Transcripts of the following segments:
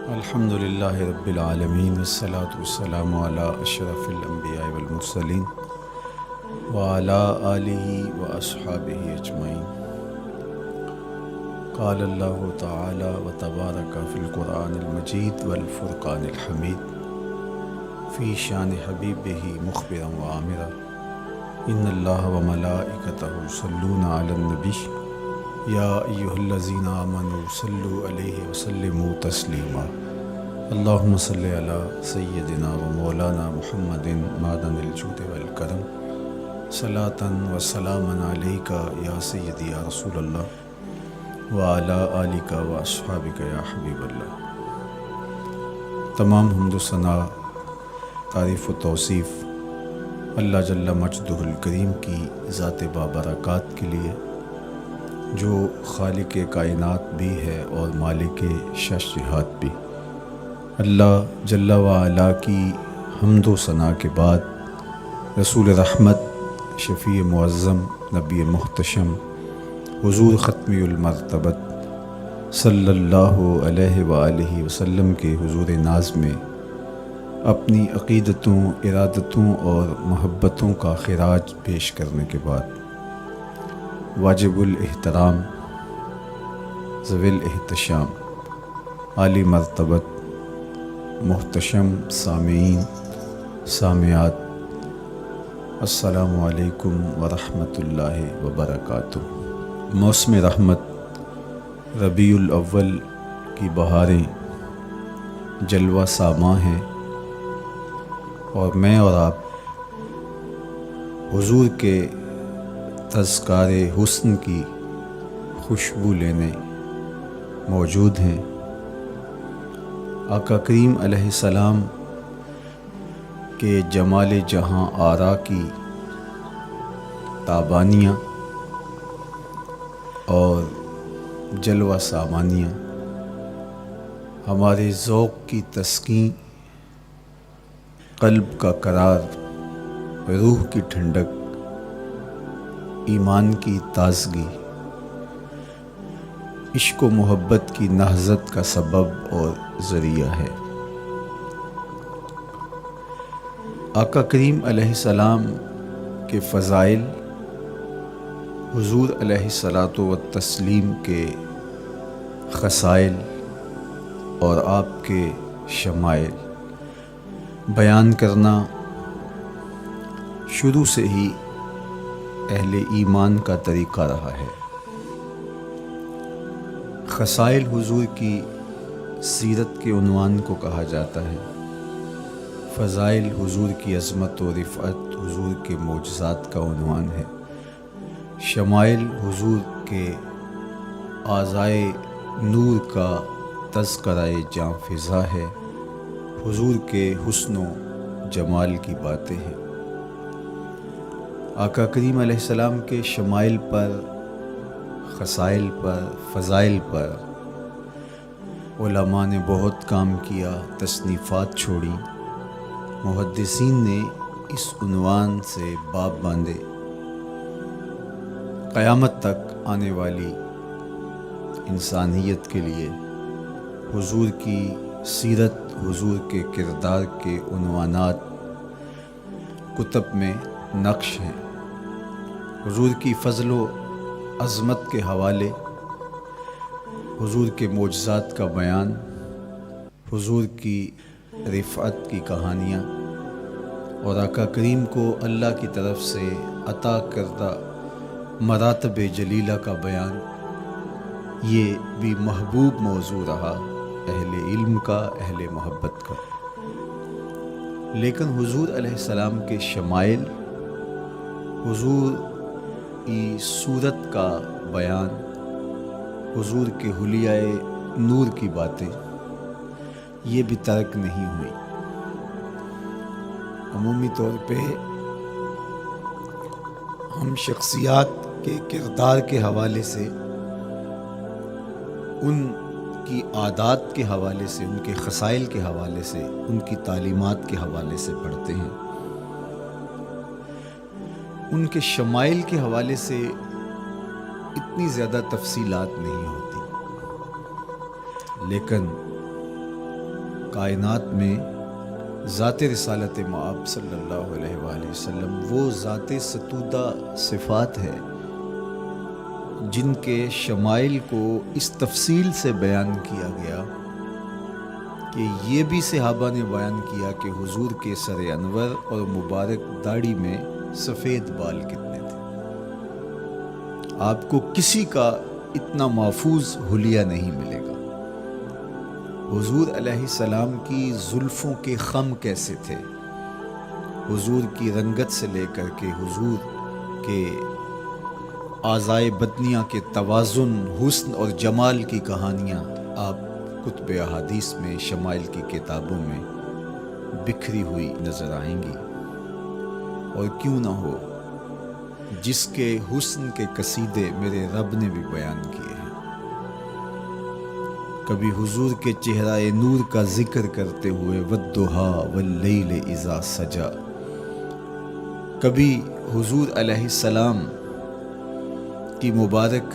الحمد للہ رب العالمین والصلاة والسلام علی اشرف الانبیاء والمرسلین وعلی آلہ واصحابہ اجمعین۔ قال اللہ تعالی وتبارک فی القرآن المجید والفرقان الحمید فی شان حبیبہ مخبرا وعامرا ان اللہ وملائکتہ یصلون علی النبی یا ایہا الذین آمنوا صلوا علیہ وسلموا تسلیما۔ اللہم صلی علی سیدنا و مولانا محمد معدن الجود والکرم صلاۃ و سلاما علیک یا سیدی یا رسول اللہ وعلی آلک و اصحابک یا حبیب اللہ۔ تمام حمد و ثنا، تعریف و توصیف اللہ جل مجدہ الکریم کی ذات بابرکات کے لیے، جو خالق کائنات بھی ہے اور مالک شش جہات بھی۔ اللہ جل وعلا کی حمد و ثنا کے بعد رسول رحمت، شفیع معظم، نبی محتشم، حضور ختمی المرتبت صلی اللہ علیہ وآلہ وسلم کے حضور ناز میں اپنی عقیدتوں، ارادتوں اور محبتوں کا خراج پیش کرنے کے بعد واجب الاحترام، ذوی الاحتشام، عالی مرتبت محتشم سامعین، سامعات، السلام علیکم ورحمۃ اللہ وبرکاتہ۔ موسم رحمت ربیع الاول کی بہاریں جلوہ ساماں ہیں، اور میں اور آپ حضور کے تذکار حسن کی خوشبو لینے موجود ہیں۔ آقا کریم علیہ السلام کے جمال جہاں آرا کی تابانیاں اور جلوہ سامانیاں ہمارے ذوق کی تسکین، قلب کا قرار، روح کی ٹھنڈک، ایمان کی تازگی، عشق و محبت کی نہضت کا سبب اور ذریعہ ہے۔ آقا کریم علیہ السلام کے فضائل، حضور علیہ الصلاۃ والتسلیم کے خصائل اور آپ کے شمائل بیان کرنا شروع سے ہی اہل ایمان کا طریقہ رہا ہے۔ خصائل حضور کی سیرت کے عنوان کو کہا جاتا ہے، فضائل حضور کی عظمت و رفعت حضور کے معجزات کا عنوان ہے، شمائل حضور کے اعضائے نور کا تذکرہ جاں فضا ہے، حضور کے حسن و جمال کی باتیں ہیں۔ آقا کریم علیہ السلام کے شمائل پر، خصائل پر، فضائل پر علماء نے بہت کام کیا، تصنیفات چھوڑی، محدثین نے اس عنوان سے باب باندھے۔ قیامت تک آنے والی انسانیت کے لیے حضور کی سیرت، حضور کے کردار کے عنوانات کتب میں نقش ہیں۔ حضور کی فضل و عظمت کے حوالے، حضور کے معجزات کا بیان، حضور کی رفعت کی کہانیاں اور آقا کریم کو اللہ کی طرف سے عطا کردہ مراتب جلیلہ کا بیان، یہ بھی محبوب موضوع رہا اہل علم کا، اہل محبت کا۔ لیکن حضور علیہ السلام کے شمائل، حضور کی صورت کا بیان، حضور کے حلیہ نور کی باتیں، یہ بھی ترک نہیں ہوئی۔ عمومی طور پہ ہم شخصیات کے کردار کے حوالے سے، ان کی عادات کے حوالے سے، ان کے خصائل کے حوالے سے، ان کی تعلیمات کے حوالے سے پڑھتے ہیں۔ ان کے شمائل کے حوالے سے اتنی زیادہ تفصیلات نہیں ہوتی، لیکن کائنات میں ذات رسالت مآب صلی اللہ علیہ وآلہ وسلم وہ ذات ستودہ صفات ہے جن کے شمائل کو اس تفصیل سے بیان کیا گیا کہ یہ بھی صحابہ نے بیان کیا کہ حضور کے سر انور اور مبارک داڑھی میں سفید بال کتنے تھے۔ آپ کو کسی کا اتنا محفوظ حلیہ نہیں ملے گا۔ حضور علیہ السلام کی زلفوں کے خم کیسے تھے، حضور کی رنگت سے لے کر کے حضور کے اعضائے بدنیہ کے توازن، حسن اور جمال کی کہانیاں آپ کتب احادیث میں، شمائل کی کتابوں میں بکھری ہوئی نظر آئیں گی۔ اور کیوں نہ ہو، جس کے حسن کے قصیدے میرے رب نے بھی بیان کیے ہیں۔ کبھی حضور کے چہرہ نور کا ذکر کرتے ہوئے والضحیٰ واللیل اذا سجا، کبھی حضور علیہ السلام کی مبارک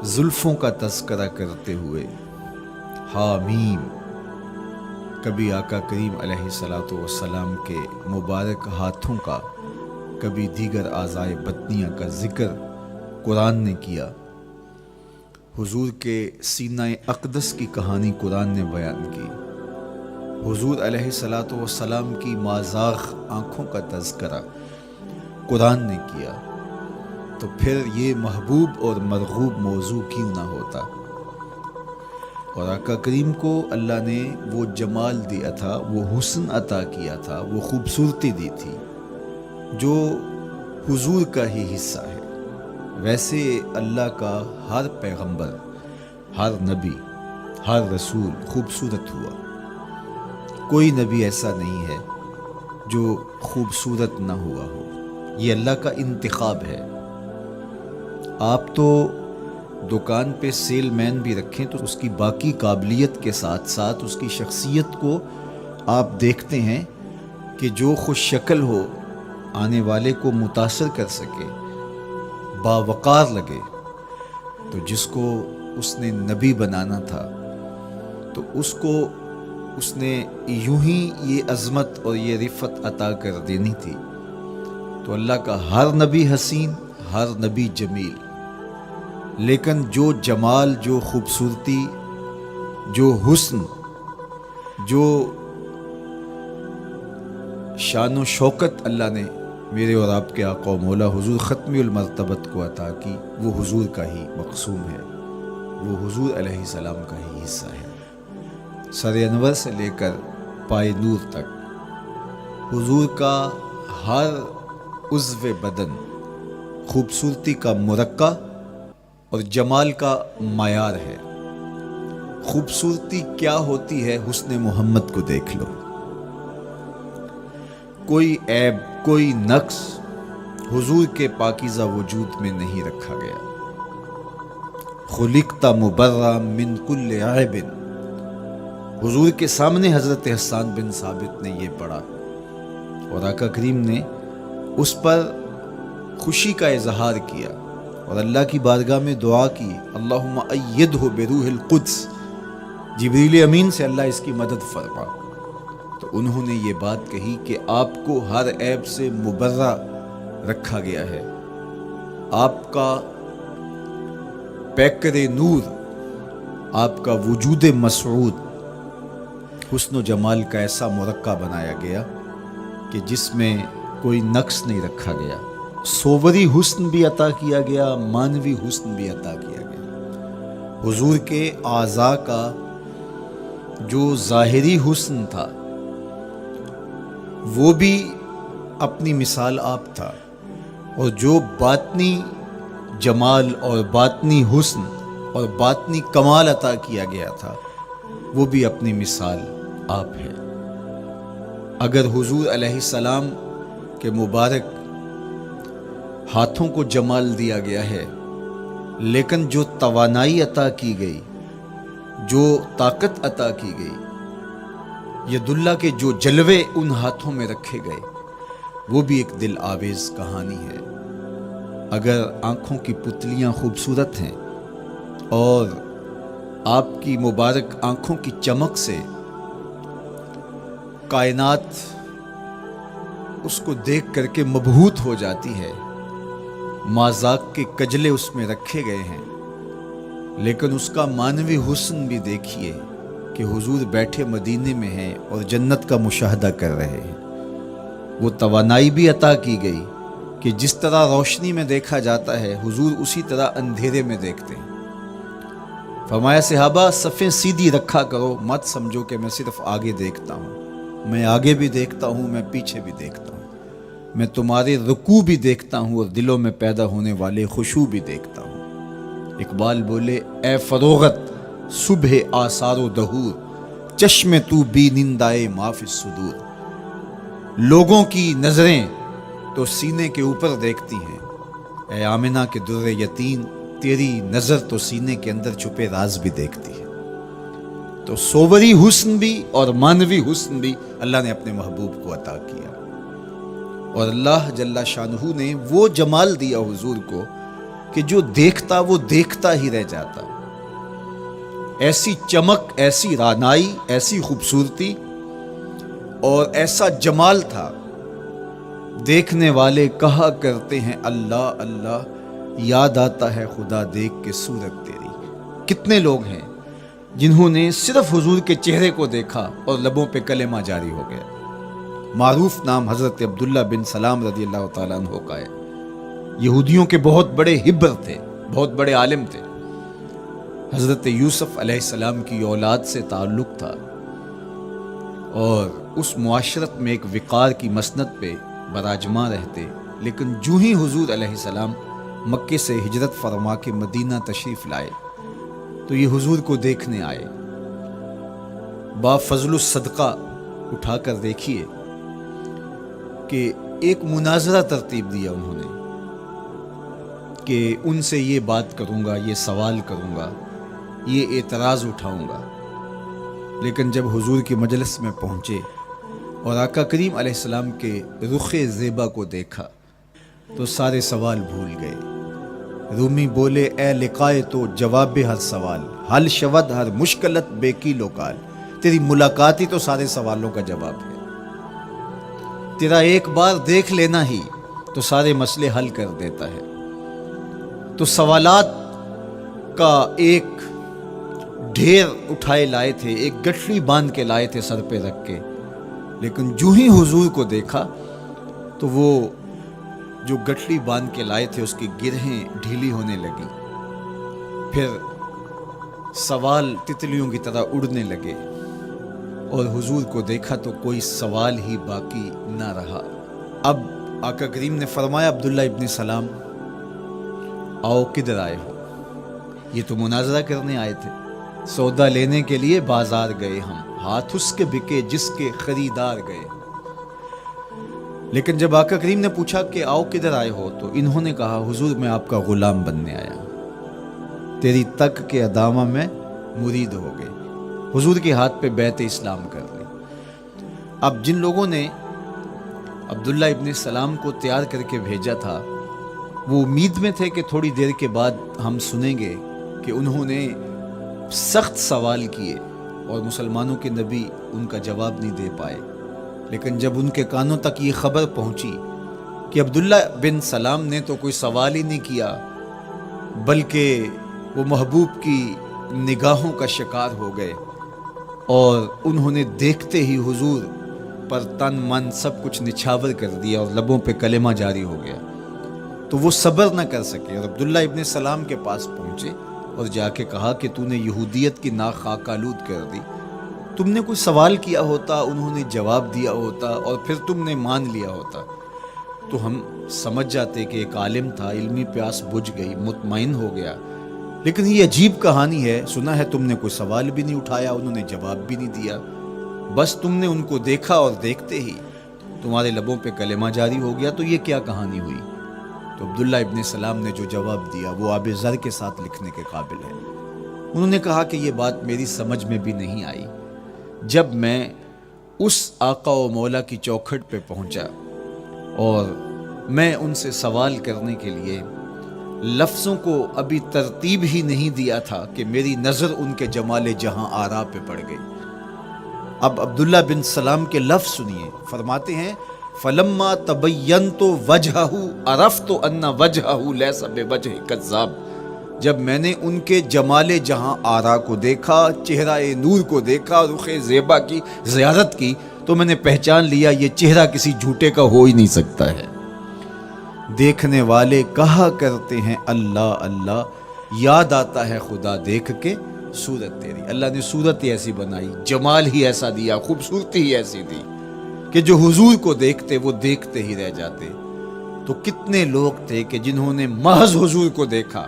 زلفوں کا تذکرہ کرتے ہوئے حامیم، کبھی آقا کریم علیہ السلام کے مبارک ہاتھوں کا، کبھی دیگر اعضائے بدنیہ کا ذکر قرآن نے کیا۔ حضور کے سینہ اقدس کی کہانی قرآن نے بیان کی۔ حضور علیہ السلام کی مازاغ آنکھوں کا تذکرہ قرآن نے کیا، تو پھر یہ محبوب اور مرغوب موضوع کیوں نہ ہوتا۔ اور آقا کریم کو اللہ نے وہ جمال دیا تھا، وہ حسن عطا کیا تھا، وہ خوبصورتی دی تھی جو حضور کا ہی حصہ ہے۔ ویسے اللہ کا ہر پیغمبر، ہر نبی، ہر رسول خوبصورت ہوا۔ کوئی نبی ایسا نہیں ہے جو خوبصورت نہ ہوا ہو، یہ اللہ کا انتخاب ہے۔ آپ تو دکان پہ سیل مین بھی رکھیں تو اس کی باقی قابلیت کے ساتھ ساتھ اس کی شخصیت کو آپ دیکھتے ہیں کہ جو خوش شکل ہو، آنے والے کو متاثر کر سکے، باوقار لگے۔ تو جس کو اس نے نبی بنانا تھا تو اس کو اس نے یوں ہی یہ عظمت اور یہ رفت عطا کر دینی تھی۔ تو اللہ کا ہر نبی حسین، ہر نبی جمیل، لیکن جو جمال، جو خوبصورتی، جو حسن، جو شان و شوکت اللہ نے میرے اور آپ کے آقا و مولا حضور ختمی المرتبت کو عطا کی، وہ حضور کا ہی مقسوم ہے، وہ حضور علیہ السلام کا ہی حصہ ہے۔ سر انور سے لے کر پائے نور تک حضور کا ہر عضو بدن خوبصورتی کا مرقع اور جمال کا معیار ہے۔ خوبصورتی کیا ہوتی ہے، حسن محمد کو دیکھ لو۔ کوئی عیب، کوئی نقص حضور کے پاکیزہ وجود میں نہیں رکھا گیا۔ خلقت مبرأ من کل عیب، حضور کے سامنے حضرت حسان بن ثابت نے یہ پڑھا اور آقا کریم نے اس پر خوشی کا اظہار کیا اور اللہ کی بارگاہ میں دعا کی، اللہم ایدہ بروح القدس، جبریل امین سے اللہ اس کی مدد فرما۔ تو انہوں نے یہ بات کہی کہ آپ کو ہر عیب سے مبرہ رکھا گیا ہے، آپ کا پیکر نور، آپ کا وجود مسعود حسن و جمال کا ایسا مرقع بنایا گیا کہ جس میں کوئی نقص نہیں رکھا گیا۔ صوری حسن بھی عطا کیا گیا، مانوی حسن بھی عطا کیا گیا۔ حضور کے اعضاء کا جو ظاہری حسن تھا وہ بھی اپنی مثال آپ تھا، اور جو باطنی جمال اور باطنی حسن اور باطنی کمال عطا کیا گیا تھا وہ بھی اپنی مثال آپ ہے۔ اگر حضور علیہ السلام کے مبارک ہاتھوں کو جمال دیا گیا ہے، لیکن جو توانائی عطا کی گئی، جو طاقت عطا کی گئی، ید اللہ کے جو جلوے ان ہاتھوں میں رکھے گئے، وہ بھی ایک دل آویز کہانی ہے۔ اگر آنکھوں کی پتلیاں خوبصورت ہیں اور آپ کی مبارک آنکھوں کی چمک سے کائنات اس کو دیکھ کر کے مبہوت ہو جاتی ہے، مازاق کے کجلے اس میں رکھے گئے ہیں، لیکن اس کا معنوی حسن بھی دیکھیے کہ حضور بیٹھے مدینے میں ہیں اور جنت کا مشاہدہ کر رہے ہیں۔ وہ توانائی بھی عطا کی گئی کہ جس طرح روشنی میں دیکھا جاتا ہے، حضور اسی طرح اندھیرے میں دیکھتے ہیں۔ فرمایا صحابہ صفیں سیدھی رکھا کرو، مت سمجھو کہ میں صرف آگے دیکھتا ہوں، میں آگے بھی دیکھتا ہوں، میں پیچھے بھی دیکھتا ہوں، میں تمہارے رکوع بھی دیکھتا ہوں اور دلوں میں پیدا ہونے والے خشوع بھی دیکھتا ہوں۔ اقبال بولے اے فروغت صبح آثار و دہور، چشم تو بی نندائے ما فی الصدور۔ لوگوں کی نظریں تو سینے کے اوپر دیکھتی ہیں، اے آمنہ کے در یتیم، تیری نظر تو سینے کے اندر چھپے راز بھی دیکھتی ہے۔ تو صوری حسن بھی اور معنوی حسن بھی اللہ نے اپنے محبوب کو عطا کیا، اور اللہ جل شانہ نے وہ جمال دیا حضور کو کہ جو دیکھتا وہ دیکھتا ہی رہ جاتا۔ ایسی چمک، ایسی رعنائی، ایسی خوبصورتی اور ایسا جمال تھا، دیکھنے والے کہا کرتے ہیں اللہ اللہ، یاد آتا ہے خدا دیکھ کے صورت تیری۔ کتنے لوگ ہیں جنہوں نے صرف حضور کے چہرے کو دیکھا اور لبوں پہ کلمہ جاری ہو گیا۔ معروف نام حضرت عبداللہ بن سلام رضی اللہ تعالیٰ عنہ کا ہے۔ یہودیوں کے بہت بڑے حبر تھے، بہت بڑے عالم تھے۔ حضرت یوسف علیہ السلام کی اولاد سے تعلق تھا، اور اس معاشرت میں ایک وقار کی مسند پہ براجماں رہتے، لیکن جو ہی حضور علیہ السلام مکے سے ہجرت فرما کے مدینہ تشریف لائے تو یہ حضور کو دیکھنے آئے۔ با فضل الصدقہ اٹھا کر دیکھیے کہ ایک مناظرہ ترتیب دیا انہوں نے کہ ان سے یہ بات کروں گا، یہ سوال کروں گا، یہ اعتراض اٹھاؤں گا، لیکن جب حضور کی مجلس میں پہنچے اور آقا کریم علیہ السلام کے رخ زیبا کو دیکھا تو سارے سوال بھول گئے۔ رومی بولے اے لقائے تو جواب ہر سوال، حل شود ہر مشکلت بے کی لوکال۔ تیری ملاقات ہی تو سارے سوالوں کا جواب ہے، تیرا ایک بار دیکھ لینا ہی تو سارے مسئلے حل کر دیتا ہے۔ تو سوالات کا ایک ڈھیر اٹھائے لائے تھے، ایک گٹھڑی باندھ کے لائے تھے سر پہ رکھ کے، لیکن جو ہی حضور کو دیکھا تو وہ جو گٹھڑی باندھ کے لائے تھے اس کی گرہیں ڈھیلی ہونے لگی، پھر سوال تتلیوں کی طرح اڑنے لگے، اور حضور کو دیکھا تو کوئی سوال ہی باقی نہ رہا۔ اب آقا کریم نے فرمایا عبداللہ ابن سلام آؤ کدھر آئے ہو؟ یہ تو مناظرہ کرنے آئے تھے، سودا لینے کے لیے بازار گئے ہم، ہاتھ اس کے بکے جس کے خریدار گئے۔ لیکن جب آقا کریم نے پوچھا کہ آؤ کدھر آئے ہو تو انہوں نے کہا حضور میں آپ کا غلام بننے آیا، تیری تک کے ادامہ میں مرید ہو گئے، حضور کے ہاتھ پہ بیعت اسلام کر لی۔ اب جن لوگوں نے عبداللہ ابن سلام کو تیار کر کے بھیجا تھا وہ امید میں تھے کہ تھوڑی دیر کے بعد ہم سنیں گے کہ انہوں نے سخت سوال کیے اور مسلمانوں کے نبی ان کا جواب نہیں دے پائے، لیکن جب ان کے کانوں تک یہ خبر پہنچی کہ عبداللہ بن سلام نے تو کوئی سوال ہی نہیں کیا بلکہ وہ محبوب کی نگاہوں کا شکار ہو گئے، اور انہوں نے دیکھتے ہی حضور پر تن من سب کچھ نچھاور کر دیا اور لبوں پہ کلمہ جاری ہو گیا، تو وہ صبر نہ کر سکے اور عبداللہ ابن سلام کے پاس پہنچے اور جا کے کہا کہ تو نے یہودیت کی ناک خاک آلود کر دی، تم نے کوئی سوال کیا ہوتا، انہوں نے جواب دیا ہوتا اور پھر تم نے مان لیا ہوتا تو ہم سمجھ جاتے کہ ایک عالم تھا، علمی پیاس بجھ گئی، مطمئن ہو گیا، لیکن یہ عجیب کہانی ہے، سنا ہے تم نے کوئی سوال بھی نہیں اٹھایا، انہوں نے جواب بھی نہیں دیا، بس تم نے ان کو دیکھا اور دیکھتے ہی تمہارے لبوں پہ کلمہ جاری ہو گیا، تو یہ کیا کہانی ہوئی؟ تو عبداللہ ابن سلام نے جو جواب دیا وہ آب زر کے ساتھ لکھنے کے قابل ہے۔ انہوں نے کہا کہ یہ بات میری سمجھ میں بھی نہیں آئی، جب میں اس آقا و مولا کی چوکھٹ پہ پہنچا اور میں ان سے سوال کرنے کے لیے لفظوں کو ابھی ترتیب ہی نہیں دیا تھا کہ میری نظر ان کے جمال جہاں آرا پہ پڑ گئی۔ اب عبداللہ بن سلام کے لفظ سنیے، فرماتے ہیں فلما تبینت وجہہ عرفت ان وجہہ لیس بوجہ کذاب، جب میں نے ان کے جمال جہاں آرا کو دیکھا، چہرہ نور کو دیکھا، رخ زیبا کی زیارت کی، تو میں نے پہچان لیا یہ چہرہ کسی جھوٹے کا ہو ہی نہیں سکتا ہے۔ دیکھنے والے کہا کرتے ہیں اللہ اللہ، یاد آتا ہے خدا دیکھ کے صورت تیری۔ اللہ نے صورت ہی ایسی بنائی، جمال ہی ایسا دیا، خوبصورتی ہی ایسی دی کہ جو حضور کو دیکھتے وہ دیکھتے ہی رہ جاتے۔ تو کتنے لوگ تھے کہ جنہوں نے محض حضور کو دیکھا،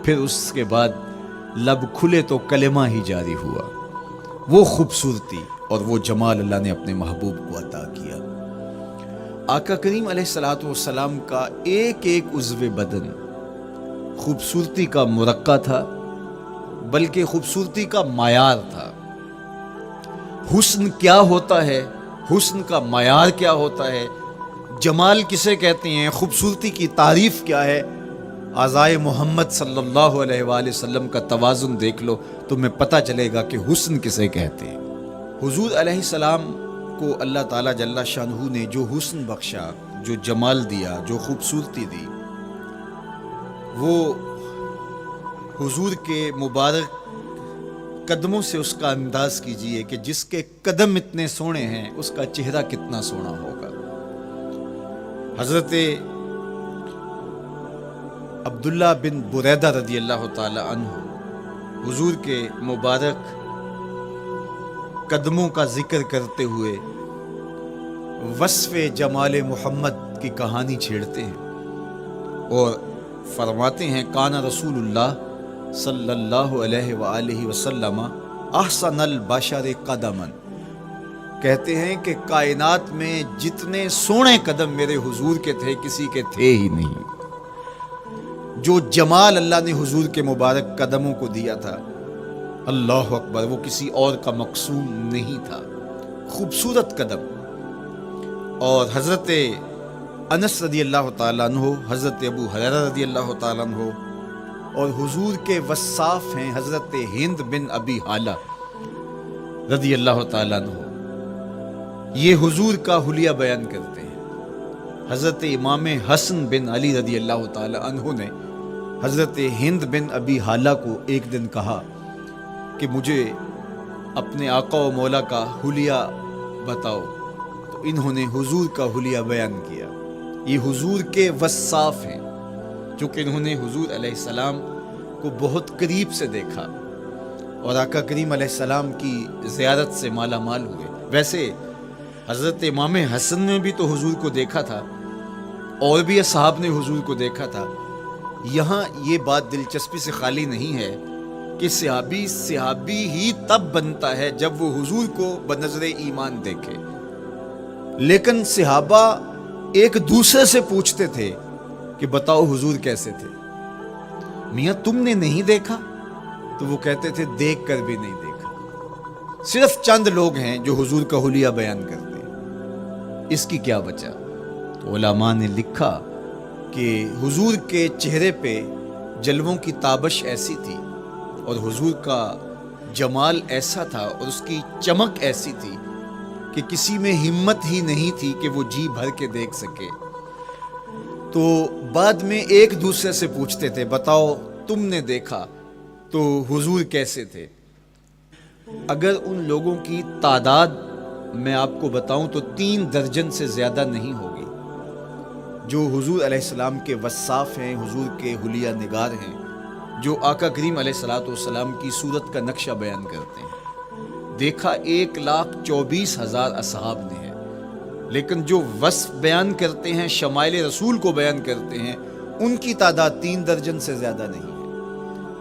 پھر اس کے بعد لب کھلے تو کلمہ ہی جاری ہوا۔ وہ خوبصورتی اور وہ جمال اللہ نے اپنے محبوب کو عطا کیا۔ آقا کریم علیہ الصلوۃ والسلام کا ایک ایک عضو بدن خوبصورتی کا مرقع تھا، بلکہ خوبصورتی کا معیار تھا۔ حسن کیا ہوتا ہے، حسن کا معیار کیا ہوتا ہے، جمال کسے کہتے ہیں، خوبصورتی کی تعریف کیا ہے، اعضائے محمد صلی اللہ علیہ وآلہ وسلم کا توازن دیکھ لو، تمہیں پتہ چلے گا کہ حسن کسے کہتے ہیں۔ حضور علیہ السلام کو اللہ تعالیٰ جل شانہ نے جو حسن بخشا، جو جمال دیا، جو خوبصورتی دی، وہ حضور کے مبارک قدموں سے اس کا انداز کیجئے کہ جس کے قدم اتنے سونے ہیں اس کا چہرہ کتنا سونا ہوگا۔ حضرت عبداللہ بن بریدہ رضی اللہ تعالی عنہ حضور کے مبارک قدموں کا ذکر کرتے ہوئے وصف جمال محمد کی کہانی چھیڑتے ہیں اور فرماتے ہیں کانا رسول اللہ صلی اللہ علیہ وآلہ وسلم احسن البشر قدما، کہتے ہیں کہ کائنات میں جتنے سونے قدم میرے حضور کے تھے کسی کے تھے ہی نہیں۔ جو جمال اللہ نے حضور کے مبارک قدموں کو دیا تھا، اللہ اکبر، وہ کسی اور کا مقصود نہیں تھا۔ خوبصورت قدم۔ اور حضرت انس رضی اللہ تعالیٰ عنہ، حضرت ابو ہریرہ رضی اللہ تعالیٰ عنہ، اور حضور کے وصاف ہیں حضرت ہند بن ابی حالہ رضی اللہ تعالیٰ عنہ، یہ حضور کا حلیہ بیان کرتے ہیں۔ حضرت امام حسن بن علی رضی اللہ تعالیٰ عنہ نے حضرت ہند بن ابی حالہ کو ایک دن کہا کہ مجھے اپنے آقا و مولا کا حلیہ بتاؤ، تو انہوں نے حضور کا حلیہ بیان کیا۔ یہ حضور کے وصاف ہیں، چونکہ انہوں نے حضور علیہ السلام کو بہت قریب سے دیکھا اور آقا کریم علیہ السلام کی زیارت سے مالا مال ہوئے۔ ویسے حضرت امام حسن نے بھی تو حضور کو دیکھا تھا، اور بھی اصحاب نے حضور کو دیکھا تھا۔ یہاں یہ بات دلچسپی سے خالی نہیں ہے کہ صحابی ہی تب بنتا ہے جب وہ حضور کو بنظر ایمان دیکھے، لیکن صحابہ ایک دوسرے سے پوچھتے تھے کہ بتاؤ حضور کیسے تھے؟ میاں تم نے نہیں دیکھا؟ تو وہ کہتے تھے دیکھ کر بھی نہیں دیکھا۔ صرف چند لوگ ہیں جو حضور کا حلیہ بیان کرتے ہیں، اس کی کیا وجہ؟ تو علماء نے لکھا کہ حضور کے چہرے پہ جلووں کی تابش ایسی تھی اور حضور کا جمال ایسا تھا اور اس کی چمک ایسی تھی کہ کسی میں ہمت ہی نہیں تھی کہ وہ جی بھر کے دیکھ سکے۔ تو بعد میں ایک دوسرے سے پوچھتے تھے بتاؤ تم نے دیکھا تو حضور کیسے تھے؟ اگر ان لوگوں کی تعداد میں آپ کو بتاؤں تو 3 درجن سے زیادہ نہیں ہوگی جو حضور علیہ السلام کے وصاف ہیں، حضور کے حلیہ نگار ہیں، جو آقا کریم علیہ الصلوۃ والسلام کی صورت کا نقشہ بیان کرتے ہیں۔ دیکھا 1,24,000 اصحاب نے ہے، لیکن جو وصف بیان کرتے ہیں، شمائل رسول کو بیان کرتے ہیں، ان کی تعداد 3 درجن سے زیادہ نہیں ہے۔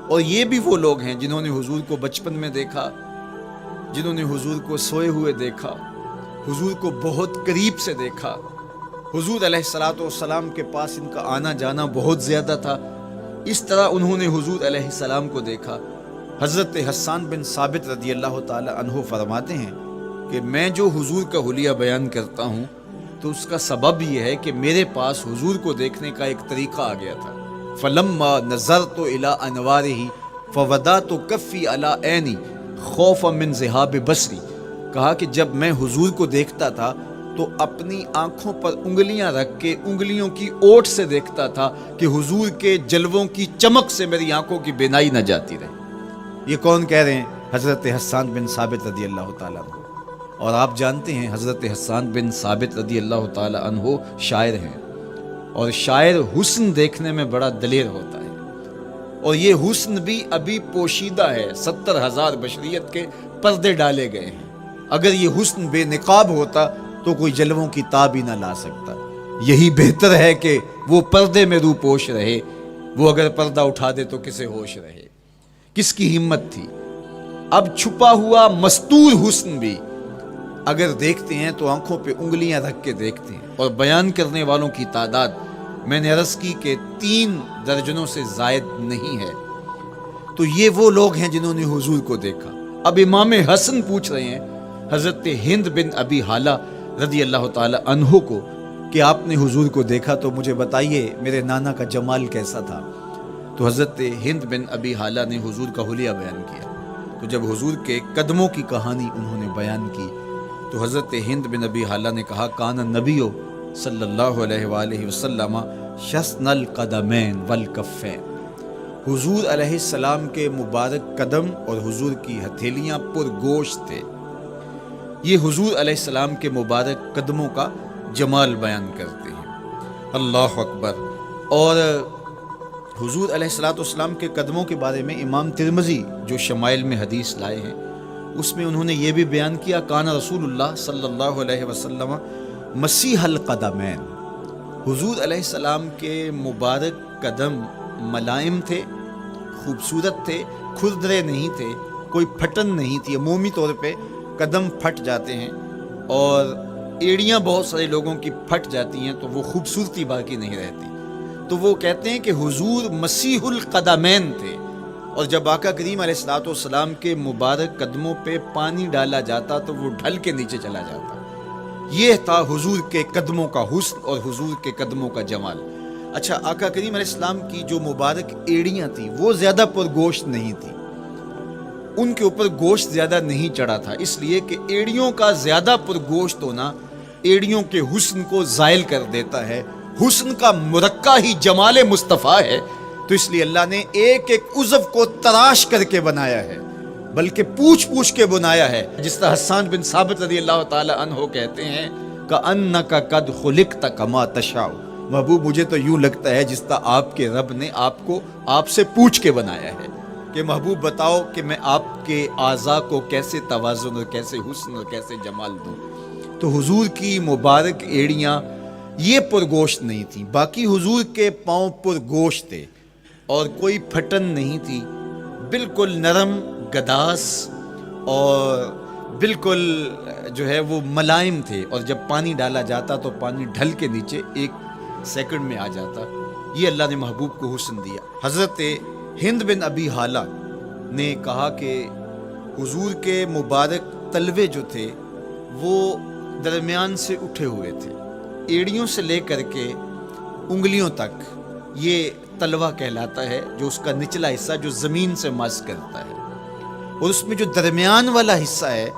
اور یہ بھی وہ لوگ ہیں جنہوں نے حضور کو بچپن میں دیکھا، جنہوں نے حضور کو سوئے ہوئے دیکھا، حضور کو بہت قریب سے دیکھا۔ حضور علیہ الصلوۃ والسلام کے پاس ان کا آنا جانا بہت زیادہ تھا، اس طرح انہوں نے حضور علیہ السلام کو دیکھا۔ حضرت حسان بن ثابت رضی اللہ تعالی عنہ فرماتے ہیں کہ میں جو حضور کا حلیہ بیان کرتا ہوں تو اس کا سبب یہ ہے کہ میرے پاس حضور کو دیکھنے کا ایک طریقہ آ گیا تھا. فلما نظرت الی انوارہ فودعت کفی علی عینی خوفا من ذہاب بصری. کہا کہ جب میں حضور کو دیکھتا تھا تو اپنی آنکھوں پر انگلیاں رکھ کے انگلیوں کی اوٹ سے دیکھتا تھا کہ حضور کے جلووں کی چمک سے میری آنکھوں کی بینائی نہ جاتی رہے. یہ کون کہہ رہے ہیں؟ حضرت حسان بن ثابت رضی اللہ تعالیٰ عنہ. اور آپ جانتے ہیں حضرت حسان بن ثابت رضی اللہ تعالیٰ عنہ شاعر ہیں، اور شاعر حسن دیکھنے میں بڑا دلیر ہوتا ہے، اور یہ حسن بھی ابھی پوشیدہ ہے. 70,000 بشریت کے پردے ڈالے گئے ہیں. اگر یہ حسن بے نقاب ہوتا تو کوئی جلووں کی تاب ہی نہ لا سکتا. یہی بہتر ہے کہ وہ پردے میں رو پوش رہے. وہ اگر پردہ اٹھا دے تو کسے ہوش رہے؟ کس کی ہمت تھی؟ اب چھپا ہوا مستور حسن بھی اگر دیکھتے ہیں تو آنکھوں پہ انگلیاں رکھ کے دیکھتے ہیں. اور بیان کرنے والوں کی تعداد میں نے عرض کی کہ 3 درجنوں سے زائد نہیں ہے. تو یہ وہ لوگ ہیں جنہوں نے حضور کو دیکھا. اب امام حسن پوچھ رہے ہیں حضرت ہند بن ابی حالہ رضی اللہ تعالی عنہ کو کہ آپ نے حضور کو دیکھا تو مجھے بتائیے میرے نانا کا جمال کیسا تھا. تو حضرت ہند بن ابی حالہ نے حضور کا حلیہ بیان کیا. تو جب حضور کے قدموں کی کہانی انہوں نے بیان کی تو حضرت ہند بن ابی حالہ نے کہا کان النبی صلی اللہ علیہ وآلہ وسلم شسن القدمین والکفین. حضور علیہ السلام کے مبارک قدم اور حضور کی ہتھیلیاں پر گوشت تھے. یہ حضور علیہ السلام کے مبارک قدموں کا جمال بیان کرتے ہیں. اللہ اکبر. اور حضور علیہ السلام کے قدموں کے بارے میں امام ترمذی جو شمائل میں حدیث لائے ہیں اس میں انہوں نے یہ بھی بیان کیا کان رسول اللہ صلی اللہ علیہ وسلم مسیح القدمین. حضور علیہ السلام کے مبارک قدم ملائم تھے، خوبصورت تھے، کھردرے نہیں تھے، کوئی پھٹن نہیں تھی. عمومی طور پہ قدم پھٹ جاتے ہیں اور ایڑیاں بہت سارے لوگوں کی پھٹ جاتی ہیں تو وہ خوبصورتی باقی نہیں رہتی. تو وہ کہتے ہیں کہ حضور مسیح القدمین تھے. اور جب آقا کریم علیہ الصلوۃ والسلام کے مبارک قدموں پہ پانی ڈالا جاتا تو وہ ڈھل کے نیچے چلا جاتا. یہ تھا حضور کے قدموں کا حسن اور حضور کے قدموں کا جمال. اچھا، آقا کریم علیہ السلام کی جو مبارک ایڑیاں تھیں وہ زیادہ پرگوشت نہیں تھی، ان کے اوپر گوشت زیادہ نہیں چڑھا تھا، اس لیے کہ ایڑیوں کا زیادہ پرگوشت ہونا ایڑیوں کے حسن کو زائل کر دیتا ہے. حسن کا مرقع ہی جمال مصطفیٰ ہے. تو اس لیے اللہ نے ایک ایک عضو کو تراش کر کے بنایا ہے، بلکہ پوچھ پوچھ کے بنایا ہے. جس طرح حسان بن ثابت رضی اللہ تعالی عنہ کہتے ہیں کأنک قد خلقت کما تشاء. محبوب مجھے تو یوں لگتا ہے جس طرح آپ کے رب نے آپ کو آپ سے پوچھ کے بنایا ہے کہ محبوب بتاؤ کہ میں آپ کے اعضاء کو کیسے توازن اور کیسے حسن اور کیسے جمال دوں. تو حضور کی مبارک ایڑیاں یہ پرگوشت نہیں تھیں. باقی حضور کے پاؤں پرگوشت تھے اور کوئی پھٹن نہیں تھی، بالکل نرم گداس اور بالکل جو ہے وہ ملائم تھے. اور جب پانی ڈالا جاتا تو پانی ڈھل کے نیچے 1 سیکنڈ میں آ جاتا. یہ اللہ نے محبوب کو حسن دیا. حضرت ہند بن ابی حالہ نے کہا کہ حضور کے مبارک تلوے جو تھے وہ درمیان سے اٹھے ہوئے تھے، ایڑیوں سے لے کر کے انگلیوں تک یہ تلوہ کہلاتا ہے، جو اس کا نچلا حصہ جو زمین سے مس کرتا ہے، اور اس میں جو درمیان والا حصہ ہے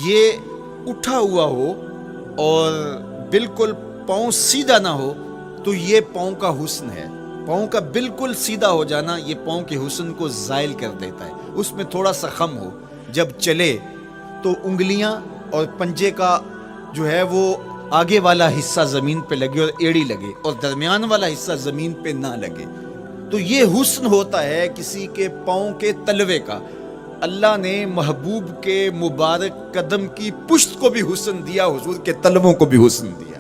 یہ اٹھا ہوا ہو اور بالکل پاؤں سیدھا نہ ہو تو یہ پاؤں کا حسن ہے. پاؤں کا بالکل سیدھا ہو جانا یہ پاؤں کے حسن کو زائل کر دیتا ہے. اس میں تھوڑا سا خم ہو، جب چلے تو انگلیاں اور پنجے کا جو ہے وہ آگے والا حصہ زمین پہ لگے اور ایڑی لگے، اور درمیان والا حصہ زمین پہ نہ لگے. تو یہ حسن ہوتا ہے کسی کے پاؤں کے تلوے کا. اللہ نے محبوب کے مبارک قدم کی پشت کو بھی حسن دیا، حضور کے تلووں کو بھی حسن دیا،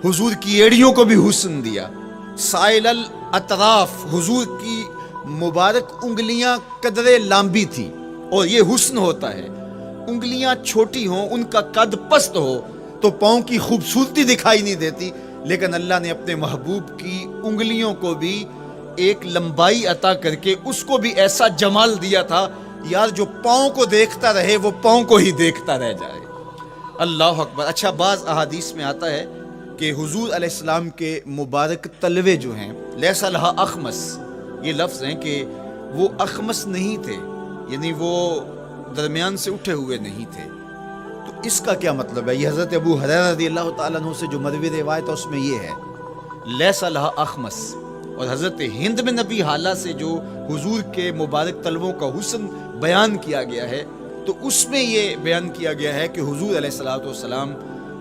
حضور کی ایڑیوں کو بھی حسن دیا. سائل الاطراف، حضور کی مبارک انگلیاں قدرے لامبی تھی، اور یہ حسن ہوتا ہے. انگلیاں چھوٹی ہوں، ان کا قد پست ہو تو پاؤں کی خوبصورتی دکھائی نہیں دیتی، لیکن اللہ نے اپنے محبوب کی انگلیوں کو بھی ایک لمبائی عطا کر کے اس کو بھی ایسا جمال دیا تھا، یار جو پاؤں کو دیکھتا رہے وہ پاؤں کو ہی دیکھتا رہ جائے. اللہ اکبر. اچھا، بعض احادیث میں آتا ہے کہ حضور علیہ السلام کے مبارک تلوے جو ہیں، لیسا لہا اخمس، یہ لفظ ہیں کہ وہ اخمس نہیں تھے، یعنی وہ درمیان سے اٹھے ہوئے نہیں تھے. تو اس کا کیا مطلب ہے؟ یہ حضرت ابو ہریرہ رضی اللہ تعالیٰ عنہ سے جو مروی روایت ہے اس میں یہ ہے لیسا لہا اخمس. اور حضرت ہند بن نبی حالہ سے جو حضور کے مبارک تلووں کا حسن بیان کیا گیا ہے، تو اس میں یہ بیان کیا گیا ہے کہ حضور علیہ السلام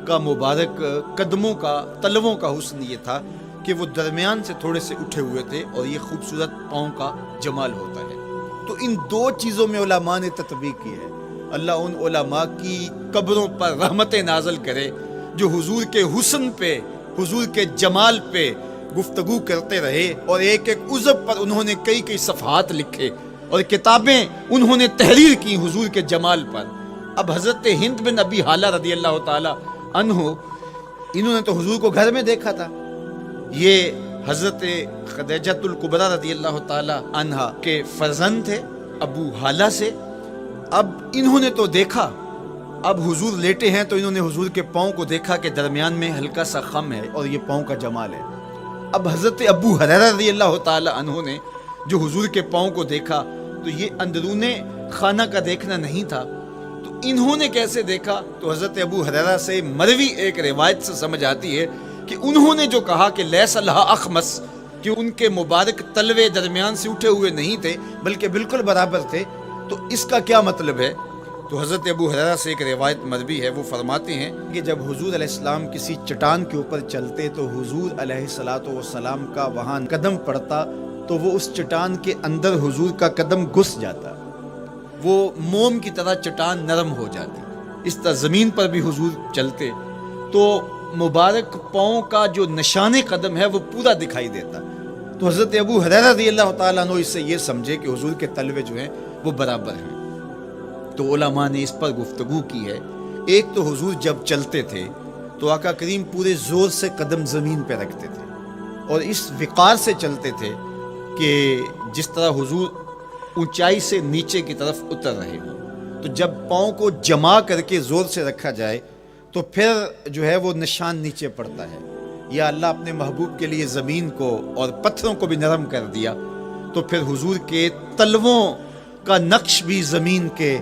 کا مبارک قدموں کا تلووں کا حسن یہ تھا کہ وہ درمیان سے تھوڑے سے اٹھے ہوئے تھے، اور یہ خوبصورت پاؤں کا جمال ہوتا ہے. تو ان دو چیزوں میں علماء نے تطبیق کی ہے. اللہ ان علماء کی قبروں پر رحمت نازل کرے جو حضور کے حسن پہ، حضور کے جمال پہ گفتگو کرتے رہے، اور ایک ایک عضو پر انہوں نے کئی کئی صفحات لکھے اور کتابیں انہوں نے تحریر کی حضور کے جمال پر. اب حضرت ہند بن ابی حالہ رضی اللہ تعالی عنہ، انہوں نے تو حضور کو گھر میں دیکھا تھا. یہ حضرت خدیجۃ الکبریٰ رضی اللہ تعالی عنہا کے فرزند تھے ابو حالہ سے. اب انہوں نے تو دیکھا، اب حضور لیٹے ہیں تو انہوں نے حضور کے پاؤں کو دیکھا کہ درمیان میں ہلکا سا خم ہے اور یہ پاؤں کا جمال ہے. اب حضرت ابو ہریرہ رضی اللہ تعالی عنہ نے جو حضور کے پاؤں کو دیکھا تو یہ اندرون خانہ کا دیکھنا نہیں تھا. تو انہوں نے کیسے دیکھا؟ تو حضرت ابو ہریرہ سے مروی ایک روایت سے سمجھ آتی ہے کہ انہوں نے جو کہا کہ لیس لہا اخمس، کہ ان کے مبارک تلوے درمیان سے اٹھے ہوئے نہیں تھے بلکہ بالکل برابر تھے. تو اس کا کیا مطلب ہے؟ تو حضرت ابو ہریرہ سے ایک روایت مروی ہے، وہ فرماتے ہیں کہ جب حضور علیہ السلام کسی چٹان کے اوپر چلتے تو حضور علیہ السلام کا وہاں قدم پڑتا تو وہ اس چٹان کے اندر حضور کا قدم گھس جاتا، وہ موم کی طرح چٹان نرم ہو جاتی. اس طرح زمین پر بھی حضور چلتے تو مبارک پاؤں کا جو نشان قدم ہے وہ پورا دکھائی دیتا. تو حضرت ابو ہریرہ رضی اللہ تعالیٰ عنہ اس سے یہ سمجھے کہ حضور کے تلوے جو ہیں وہ برابر ہیں. تو علماء نے اس پر گفتگو کی ہے. ایک تو حضور جب چلتے تھے تو آقا کریم پورے زور سے قدم زمین پہ رکھتے تھے اور اس وقار سے چلتے تھے کہ جس طرح حضور اونچائی سے نیچے کی طرف اتر رہے ہوں. تو جب پاؤں کو جما کر کے زور سے رکھا جائے تو پھر جو ہے وہ نشان نیچے پڑتا ہے. یا اللہ اپنے محبوب کے لیے زمین کو اور پتھروں کو بھی نرم کر دیا تو پھر حضور کے تلووں کا نقش بھی زمین کے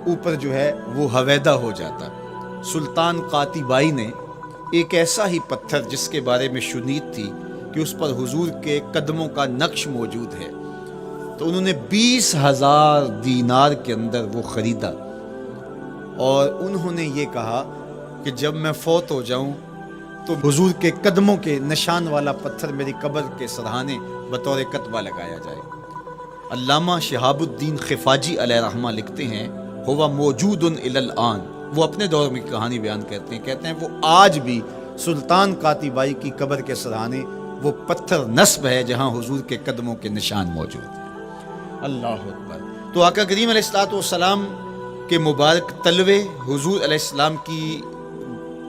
اوپر جو ہے وہ ہویدہ ہو جاتا. سلطان قاتیبائی نے ایک ایسا ہی پتھر جس کے بارے میں شنید تھی کہ اس پر حضور کے قدموں کا نقش موجود ہے، تو انہوں نے 20,000 دینار کے اندر وہ خریدا اور انہوں نے یہ کہا کہ جب میں فوت ہو جاؤں تو حضور کے قدموں کے نشان والا پتھر میری قبر کے سرہانے بطور کتبہ لگایا جائے. علامہ شہاب الدین خفاجی علیہ رحمہ لکھتے ہیں ہوا موجود الی الآن، وہ اپنے دور میں کہانی بیان کہتے ہیں وہ آج بھی سلطان قاتیبائی کی قبر کے سرہانے وہ پتھر نصب ہے جہاں حضور کے قدموں کے نشان موجود ہیں. اللہ اکبر. تو آقا کریم علیہ السلام کے مبارک تلوے، حضور علیہ السلام کی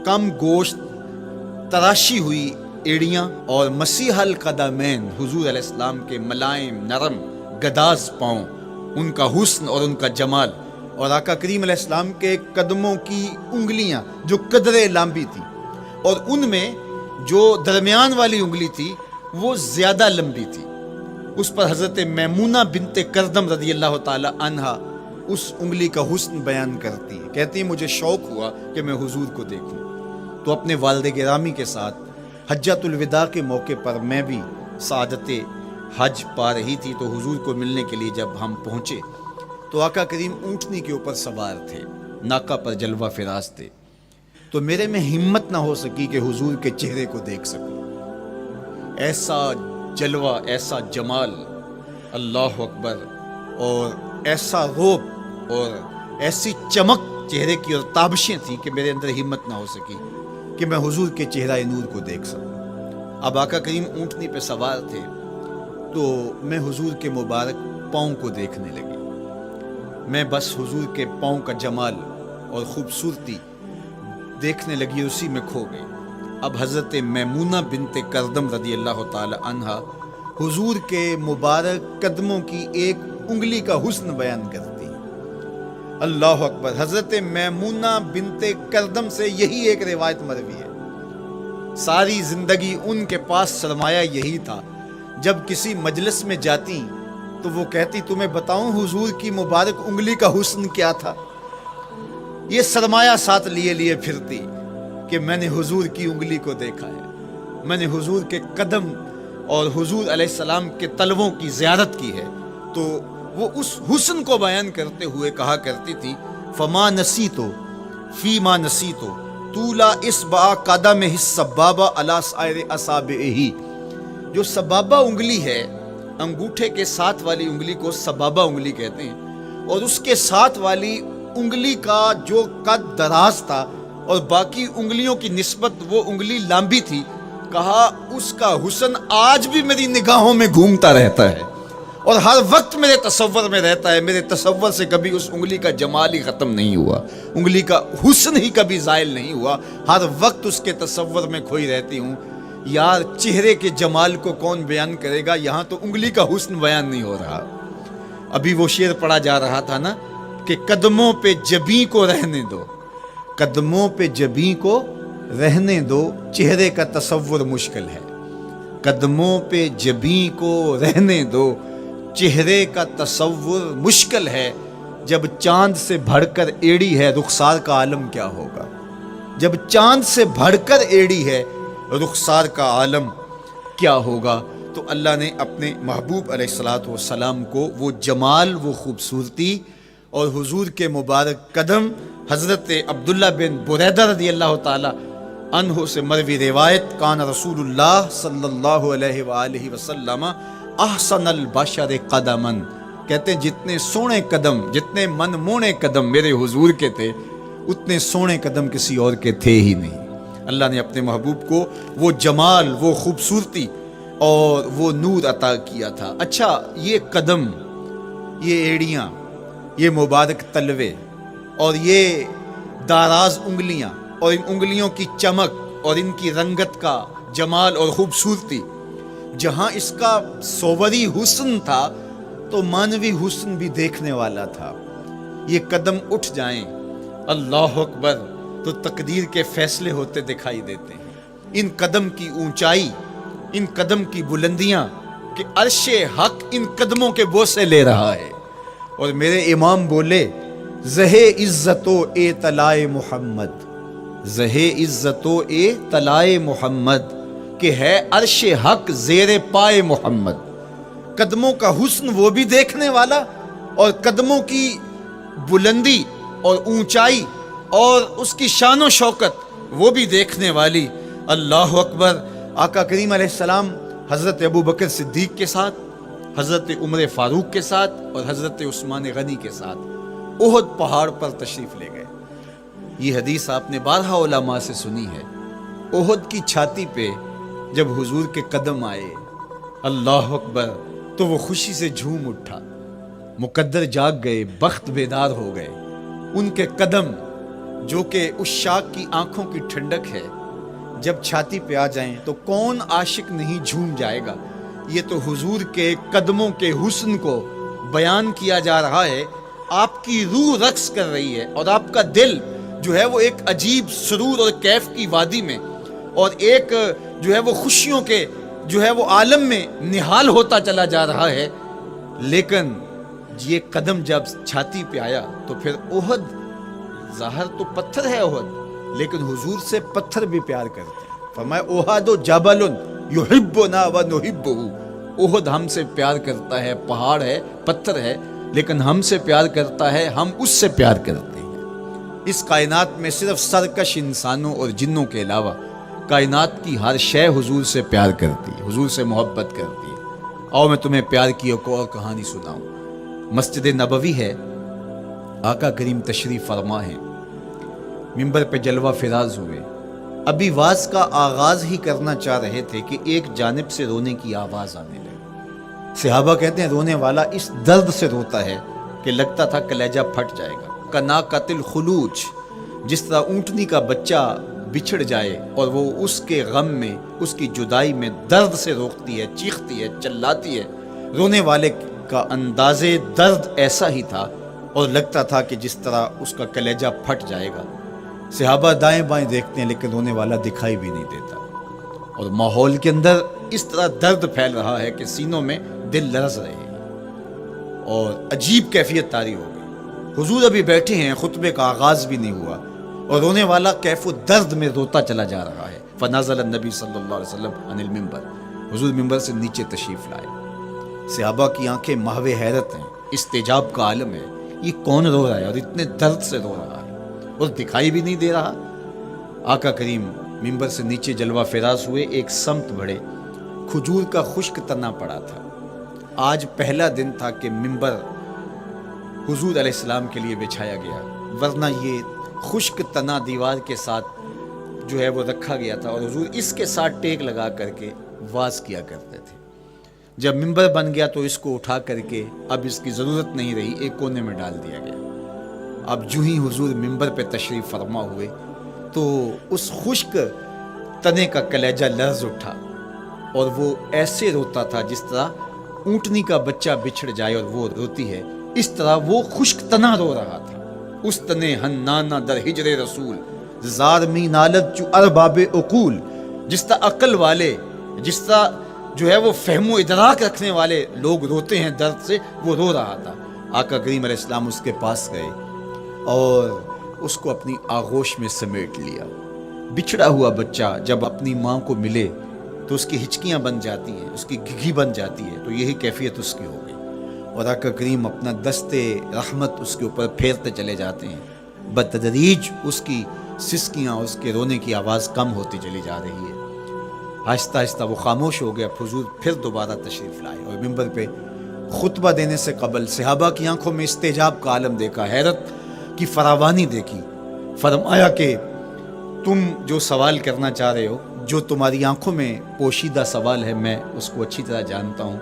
کم گوشت تراشی ہوئی ایڑیاں اور مسیح القدمین، حضور علیہ السلام کے ملائم نرم گداز پاؤں، ان کا حسن اور ان کا جمال، اور آقا کریم علیہ السلام کے قدموں کی انگلیاں جو قدرے لمبی تھی اور ان میں جو درمیان والی انگلی تھی وہ زیادہ لمبی تھی. اس پر حضرت میمونہ بنت کردم رضی اللہ تعالی عنہا اس انگلی کا حسن بیان کرتی ہیں. کہتی ہیں مجھے شوق ہوا کہ میں حضور کو دیکھوں، تو اپنے والد گرامی کے ساتھ حجۃ الوداع کے موقع پر میں بھی سعادت حج پا رہی تھی. تو حضور کو ملنے کے لیے جب ہم پہنچے تو آقا کریم اونٹنی کے اوپر سوار تھے، ناقہ پر جلوہ فراز تھے. تو میرے میں ہمت نہ ہو سکی کہ حضور کے چہرے کو دیکھ سکوں. ایسا جلوہ، ایسا جمال، اللہ اکبر، اور ایسا روب اور ایسی چمک چہرے کی اور تابشیں تھیں کہ میرے اندر ہمت نہ ہو سکی کہ میں حضور کے چہرہ نور کو دیکھ سکوں. اب آقا کریم اونٹنی پہ سوار تھے تو میں حضور کے مبارک پاؤں کو دیکھنے لگی. میں بس حضور کے پاؤں کا جمال اور خوبصورتی دیکھنے لگی، اسی میں کھو گئی. اب حضرت میمونہ بنت کردم رضی اللہ تعالی عنہا حضور کے مبارک قدموں کی ایک انگلی کا حسن بیان کرتی. اللہ اکبر. حضرت میمونہ بنت کردم سے یہی ایک روایت مروی ہے. ساری زندگی ان کے پاس سرمایہ یہی تھا. جب کسی مجلس میں جاتی تو وہ کہتی تمہیں بتاؤں حضور کی مبارک انگلی کا حسن کیا تھا. یہ سرمایہ ساتھ لیے لیے پھرتی کہ میں نے حضور کی انگلی کو دیکھا ہے, میں نے حضور کے قدم اور حضور علیہ السلام کے تلووں کی زیارت کی ہے. تو وہ اس حسن کو بیان کرتے ہوئے کہا کرتی تھی فما نسیتو فیما نسیتو طولا اصبع قدم السبابہ علی سائر اصابعہ. جو سبابہ انگلی ہے, انگوٹھے کے ساتھ والی انگلی کو سبابہ انگلی کہتے ہیں, اور اس کے ساتھ والی انگلی کا جو قد دراز تھا اور باقی انگلیوں کی نسبت وہ انگلی لمبی تھی, کہا اس کا حسن آج بھی میری نگاہوں میں گھومتا رہتا ہے اور ہر وقت میرے تصور میں رہتا ہے. میرے تصور سے کبھی اس انگلی کا جمال ہی ختم نہیں ہوا, انگلی کا حسن ہی کبھی زائل نہیں ہوا, ہر وقت اس کے تصور میں کھوئی رہتی ہوں. یار چہرے کے جمال کو کون بیان کرے گا, یہاں تو انگلی کا حسن بیان نہیں ہو رہا. ابھی وہ شعر پڑھا جا رہا تھا نا کہ قدموں پہ جبیں کو رہنے دو, قدموں پہ جبیں کو رہنے دو, چہرے کا تصور مشکل ہے. قدموں پہ جبیں کو رہنے دو, چہرے کا تصور مشکل ہے. جب چاند سے بڑھ کر ایڑی ہے رخسار کا عالم کیا ہوگا. جب چاند سے بڑھ کر ایڑی ہے رخسار کا عالم کیا ہوگا. تو اللہ نے اپنے محبوب علیہ الصلوۃ والسلام کو وہ جمال, وہ خوبصورتی اور حضور کے مبارک قدم. حضرت عبداللہ بن بریدہ رضی اللہ تعالی عنہ سے مروی روایت کان رسول اللہ صلی اللہ علیہ وآلہ وسلم احسن البشر قدمن, کہتے ہیں جتنے سونے قدم, جتنے من مونے قدم میرے حضور کے تھے, اتنے سونے قدم کسی اور کے تھے ہی نہیں. اللہ نے اپنے محبوب کو وہ جمال, وہ خوبصورتی اور وہ نور عطا کیا تھا. اچھا, یہ قدم, یہ ایڑیاں, یہ مبارک تلوے اور یہ داراز انگلیاں اور ان انگلیوں کی چمک اور ان کی رنگت کا جمال اور خوبصورتی, جہاں اس کا صوری حسن تھا تو مانوی حسن بھی دیکھنے والا تھا. یہ قدم اٹھ جائیں اللہ اکبر تو تقدیر کے فیصلے ہوتے دکھائی دیتے ہیں. ان قدم کی اونچائی, ان قدم کی بلندیاں کہ عرش حق ان قدموں کے بوسے لے رہا ہے. اور میرے امام بولے زہ عزت و اے طلائے محمد, زہ عزت و اے طلائے محمد, کہ ہے عرش حق زیر پائے محمد. قدموں کا حسن وہ بھی دیکھنے والا اور قدموں کی بلندی اور اونچائی اور اس کی شان و شوکت وہ بھی دیکھنے والی. اللہ اکبر. آقا کریم علیہ السلام حضرت ابو بکر صدیق کے ساتھ, حضرت عمر فاروق کے ساتھ اور حضرت عثمان غنی کے ساتھ احد پہاڑ پر تشریف لے گئے. یہ حدیث آپ نے بارہا علماء سے سنی ہے. احد کی چھاتی پہ جب حضور کے قدم آئے اللہ اکبر تو وہ خوشی سے جھوم اٹھا, مقدر جاگ گئے, بخت بیدار ہو گئے. ان کے قدم جو کہ اس عاشق کی آنکھوں کی ٹھنڈک ہے, جب چھاتی پہ آ جائیں تو کون عاشق نہیں جھوم جائے گا. یہ تو حضور کے قدموں کے حسن کو بیان کیا جا رہا ہے. آپ کی روح رقص کر رہی ہے اور آپ کا دل جو ہے وہ ایک عجیب سرور اور کیف کی وادی میں اور ایک جو ہے وہ خوشیوں کے جو ہے وہ عالم میں نہال ہوتا چلا جا رہا ہے. لیکن یہ قدم جب چھاتی پہ آیا تو پھر احد, ظاہر تو پتھر ہے احد, لیکن حضور سے پتھر بھی پیار کرتے ہیں. فرمایا احد جبل یحبنا ونحبہ, احد ہم سے پیار کرتا ہے, پہاڑ ہے, پتھر ہے, لیکن ہم سے پیار کرتا ہے, ہم اس سے پیار کرتے ہیں. اس کائنات میں صرف سرکش انسانوں اور جنوں کے علاوہ کائنات کی ہر شے حضور سے پیار کرتی ہے, حضور سے محبت کرتی ہے. آؤ میں تمہیں پیار کی ایک اور کہانی سناؤں. مسجد نبوی ہے, آقا کریم تشریف فرما ہے, منبر پہ جلوہ فراز ہوئے. ابھی واز کا آغاز ہی کرنا چاہ رہے تھے کہ ایک جانب سے رونے کی آواز آنے لگی. صحابہ کہتے ہیں رونے والا اس درد سے روتا ہے کہ لگتا تھا کلیجہ پھٹ جائے گا. کنا قتل خلوچ, جس طرح اونٹنی کا بچہ بچھڑ جائے اور وہ اس کے غم میں, اس کی جدائی میں درد سے روکتی ہے, چیختی ہے, چلاتی ہے. رونے والے کا انداز درد ایسا ہی تھا اور لگتا تھا کہ جس طرح اس کا کلیجہ پھٹ جائے گا. صحابہ دائیں بائیں دیکھتے ہیں لیکن رونے والا دکھائی بھی نہیں دیتا، اور ماحول کے اندر اس طرح درد پھیل رہا ہے کہ سینوں میں دل لرز رہے ہیں، اور عجیب کیفیت طاری ہو گئی. حضور ابھی بیٹھے ہیں، خطبے کا آغاز بھی نہیں ہوا، اور رونے والا کیف و درد میں روتا چلا جا رہا ہے. فنزل النبی صلی اللہ علیہ وسلم عن المنبر، حضور ممبر سے نیچے تشریف لائے. صحابہ کی آنکھیں محو حیرت ہیں، استجاب کا عالم ہے. یہ کون رو رہا ہے اور اتنے درد سے رو رہا ہے اور دکھائی بھی نہیں دے رہا؟ آقا کریم ممبر سے نیچے جلوہ فراز ہوئے، ایک سمت بڑھے. کھجور کا خشک تنا پڑا تھا. آج پہلا دن تھا کہ ممبر حضور علیہ السلام کے لیے بچھایا گیا، ورنہ یہ خشک تنا دیوار کے ساتھ جو ہے وہ رکھا گیا تھا، اور حضور اس کے ساتھ ٹیک لگا کر کے واز کیا کرتے تھے. جب ممبر بن گیا تو اس کو اٹھا کر کے اب اس کی ضرورت نہیں رہی، ایک کونے میں ڈال دیا گیا. اب جو ہی حضور ممبر پہ تشریف فرما ہوئے تو اس خشک تنے کا کلیجہ لرز اٹھا، اور وہ ایسے روتا تھا جس طرح اونٹنی کا بچہ بچھڑ جائے اور وہ روتی ہے، اس طرح وہ خشک تنا رو رہا تھا. اس تنے ہنانا در ہجر رسول زار می نالت چو ارباب عقول. جس طرح عقل والے، جس طرح جو ہے وہ فہم و ادراک رکھنے والے لوگ روتے ہیں درد سے، وہ رو رہا تھا. آقا کریم علیہ السلام اس کے پاس گئے اور اس کو اپنی آغوش میں سمیٹ لیا. بچھڑا ہوا بچہ جب اپنی ماں کو ملے تو اس کی ہچکیاں بن جاتی ہیں، اس کی گھگھی بن جاتی ہے، تو یہی کیفیت اس کی ہو گئی. اور آقا کریم اپنا دستے رحمت اس کے اوپر پھیرتے چلے جاتے ہیں. بتدریج اس کی سسکیاں، اس کے رونے کی آواز کم ہوتی چلی جا رہی ہے. آہستہ آہستہ وہ خاموش ہو گیا. حضور پھر دوبارہ تشریف لائے اور ممبر پہ خطبہ دینے سے قبل صحابہ کی آنکھوں میں استجاب کا عالم دیکھا، حیرت کی فراوانی دیکھی. فرمایا کہ تم جو سوال کرنا چاہ رہے ہو، جو تمہاری آنکھوں میں پوشیدہ سوال ہے، میں اس کو اچھی طرح جانتا ہوں.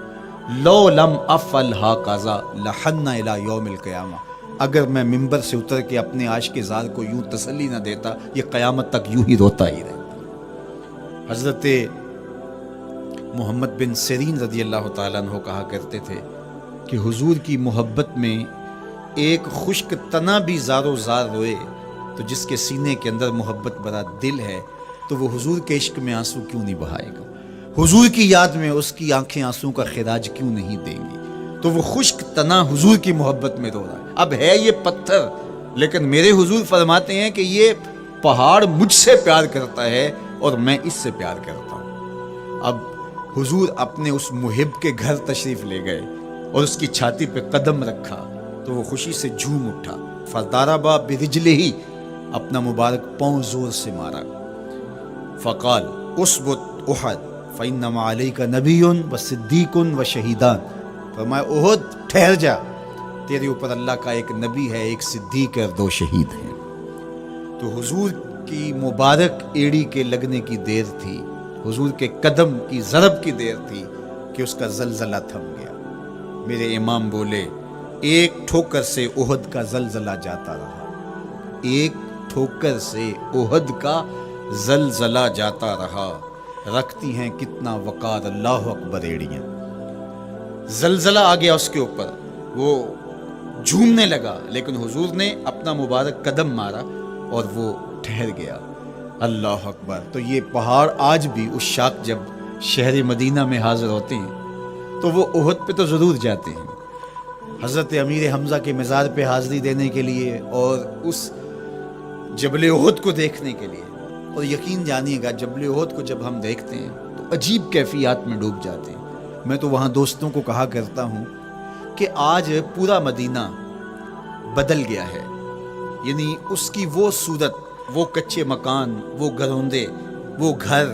لو لم افعل ہاکذا لحن الی یوم القیامہ. اگر میں ممبر سے اتر کے اپنے عاشق زار کو یوں تسلی نہ دیتا، یہ قیامت تک یوں ہی روتا ہی رہتا. حضرت محمد بن سیرین رضی اللہ تعالیٰ عنہ کہا کرتے تھے کہ حضور کی محبت میں ایک خشک تنا بھی زار و زار روئے تو جس کے سینے کے اندر محبت بھرا دل ہے تو وہ حضور کے عشق میں آنسو کیوں نہیں بہائے گا؟ حضور کی یاد میں اس کی آنکھیں آنسو کا خراج کیوں نہیں دیں گی؟ تو وہ خشک تنا حضور کی محبت میں رو رہا ہے. اب ہے یہ پتھر، لیکن میرے حضور فرماتے ہیں کہ یہ پہاڑ مجھ سے پیار کرتا ہے اور میں اس سے پیار کرتا ہوں. اب حضور اپنے اس محب کے گھر تشریف لے گئے اور اس کی چھاتی پہ قدم رکھا تو وہ خوشی سے جھوم اٹھا. فضاربا برجلہ ہی، اپنا مبارک پاؤں زور سے مارا. فقال اسبت احد فانما علیک نبی و صدیق و شہیدان. فرمایا احد ٹھہر جا، تیرے اوپر اللہ کا ایک نبی ہے، ایک صدیق اور 2 شہید ہیں. تو حضور کی مبارک ایڑی کے لگنے کی دیر تھی، حضور کے قدم کی ضرب کی دیر تھی کہ اس کا زلزلہ تھم گیا. میرے امام بولے ایک ٹھوکر سے احد کا زلزلہ جاتا رہا، ایک ٹھوکر سے احد کا زلزلہ جاتا رہا. رکھتی ہیں کتنا وقار اللہ اکبر ایڑیاں. زلزلہ آ گیا اس کے اوپر، وہ جھومنے لگا، لیکن حضور نے اپنا مبارک قدم مارا اور وہ ٹھہر گیا. اللہ اکبر. تو یہ پہاڑ آج بھی اس شاک جب شہر مدینہ میں حاضر ہوتے ہیں تو وہ احد پہ تو ضرور جاتے ہیں. حضرت امیر حمزہ کے مزار پہ حاضری دینے کے لیے اور اس جبل احد کو دیکھنے کے لیے. اور یقین جانیے گا جبل احد کو جب ہم دیکھتے ہیں تو عجیب کیفیات میں ڈوب جاتے ہیں. میں تو وہاں دوستوں کو کہا کرتا ہوں کہ آج پورا مدینہ بدل گیا ہے. یعنی اس کی وہ صورت، وہ کچے مکان، وہ گروندے، وہ گھر،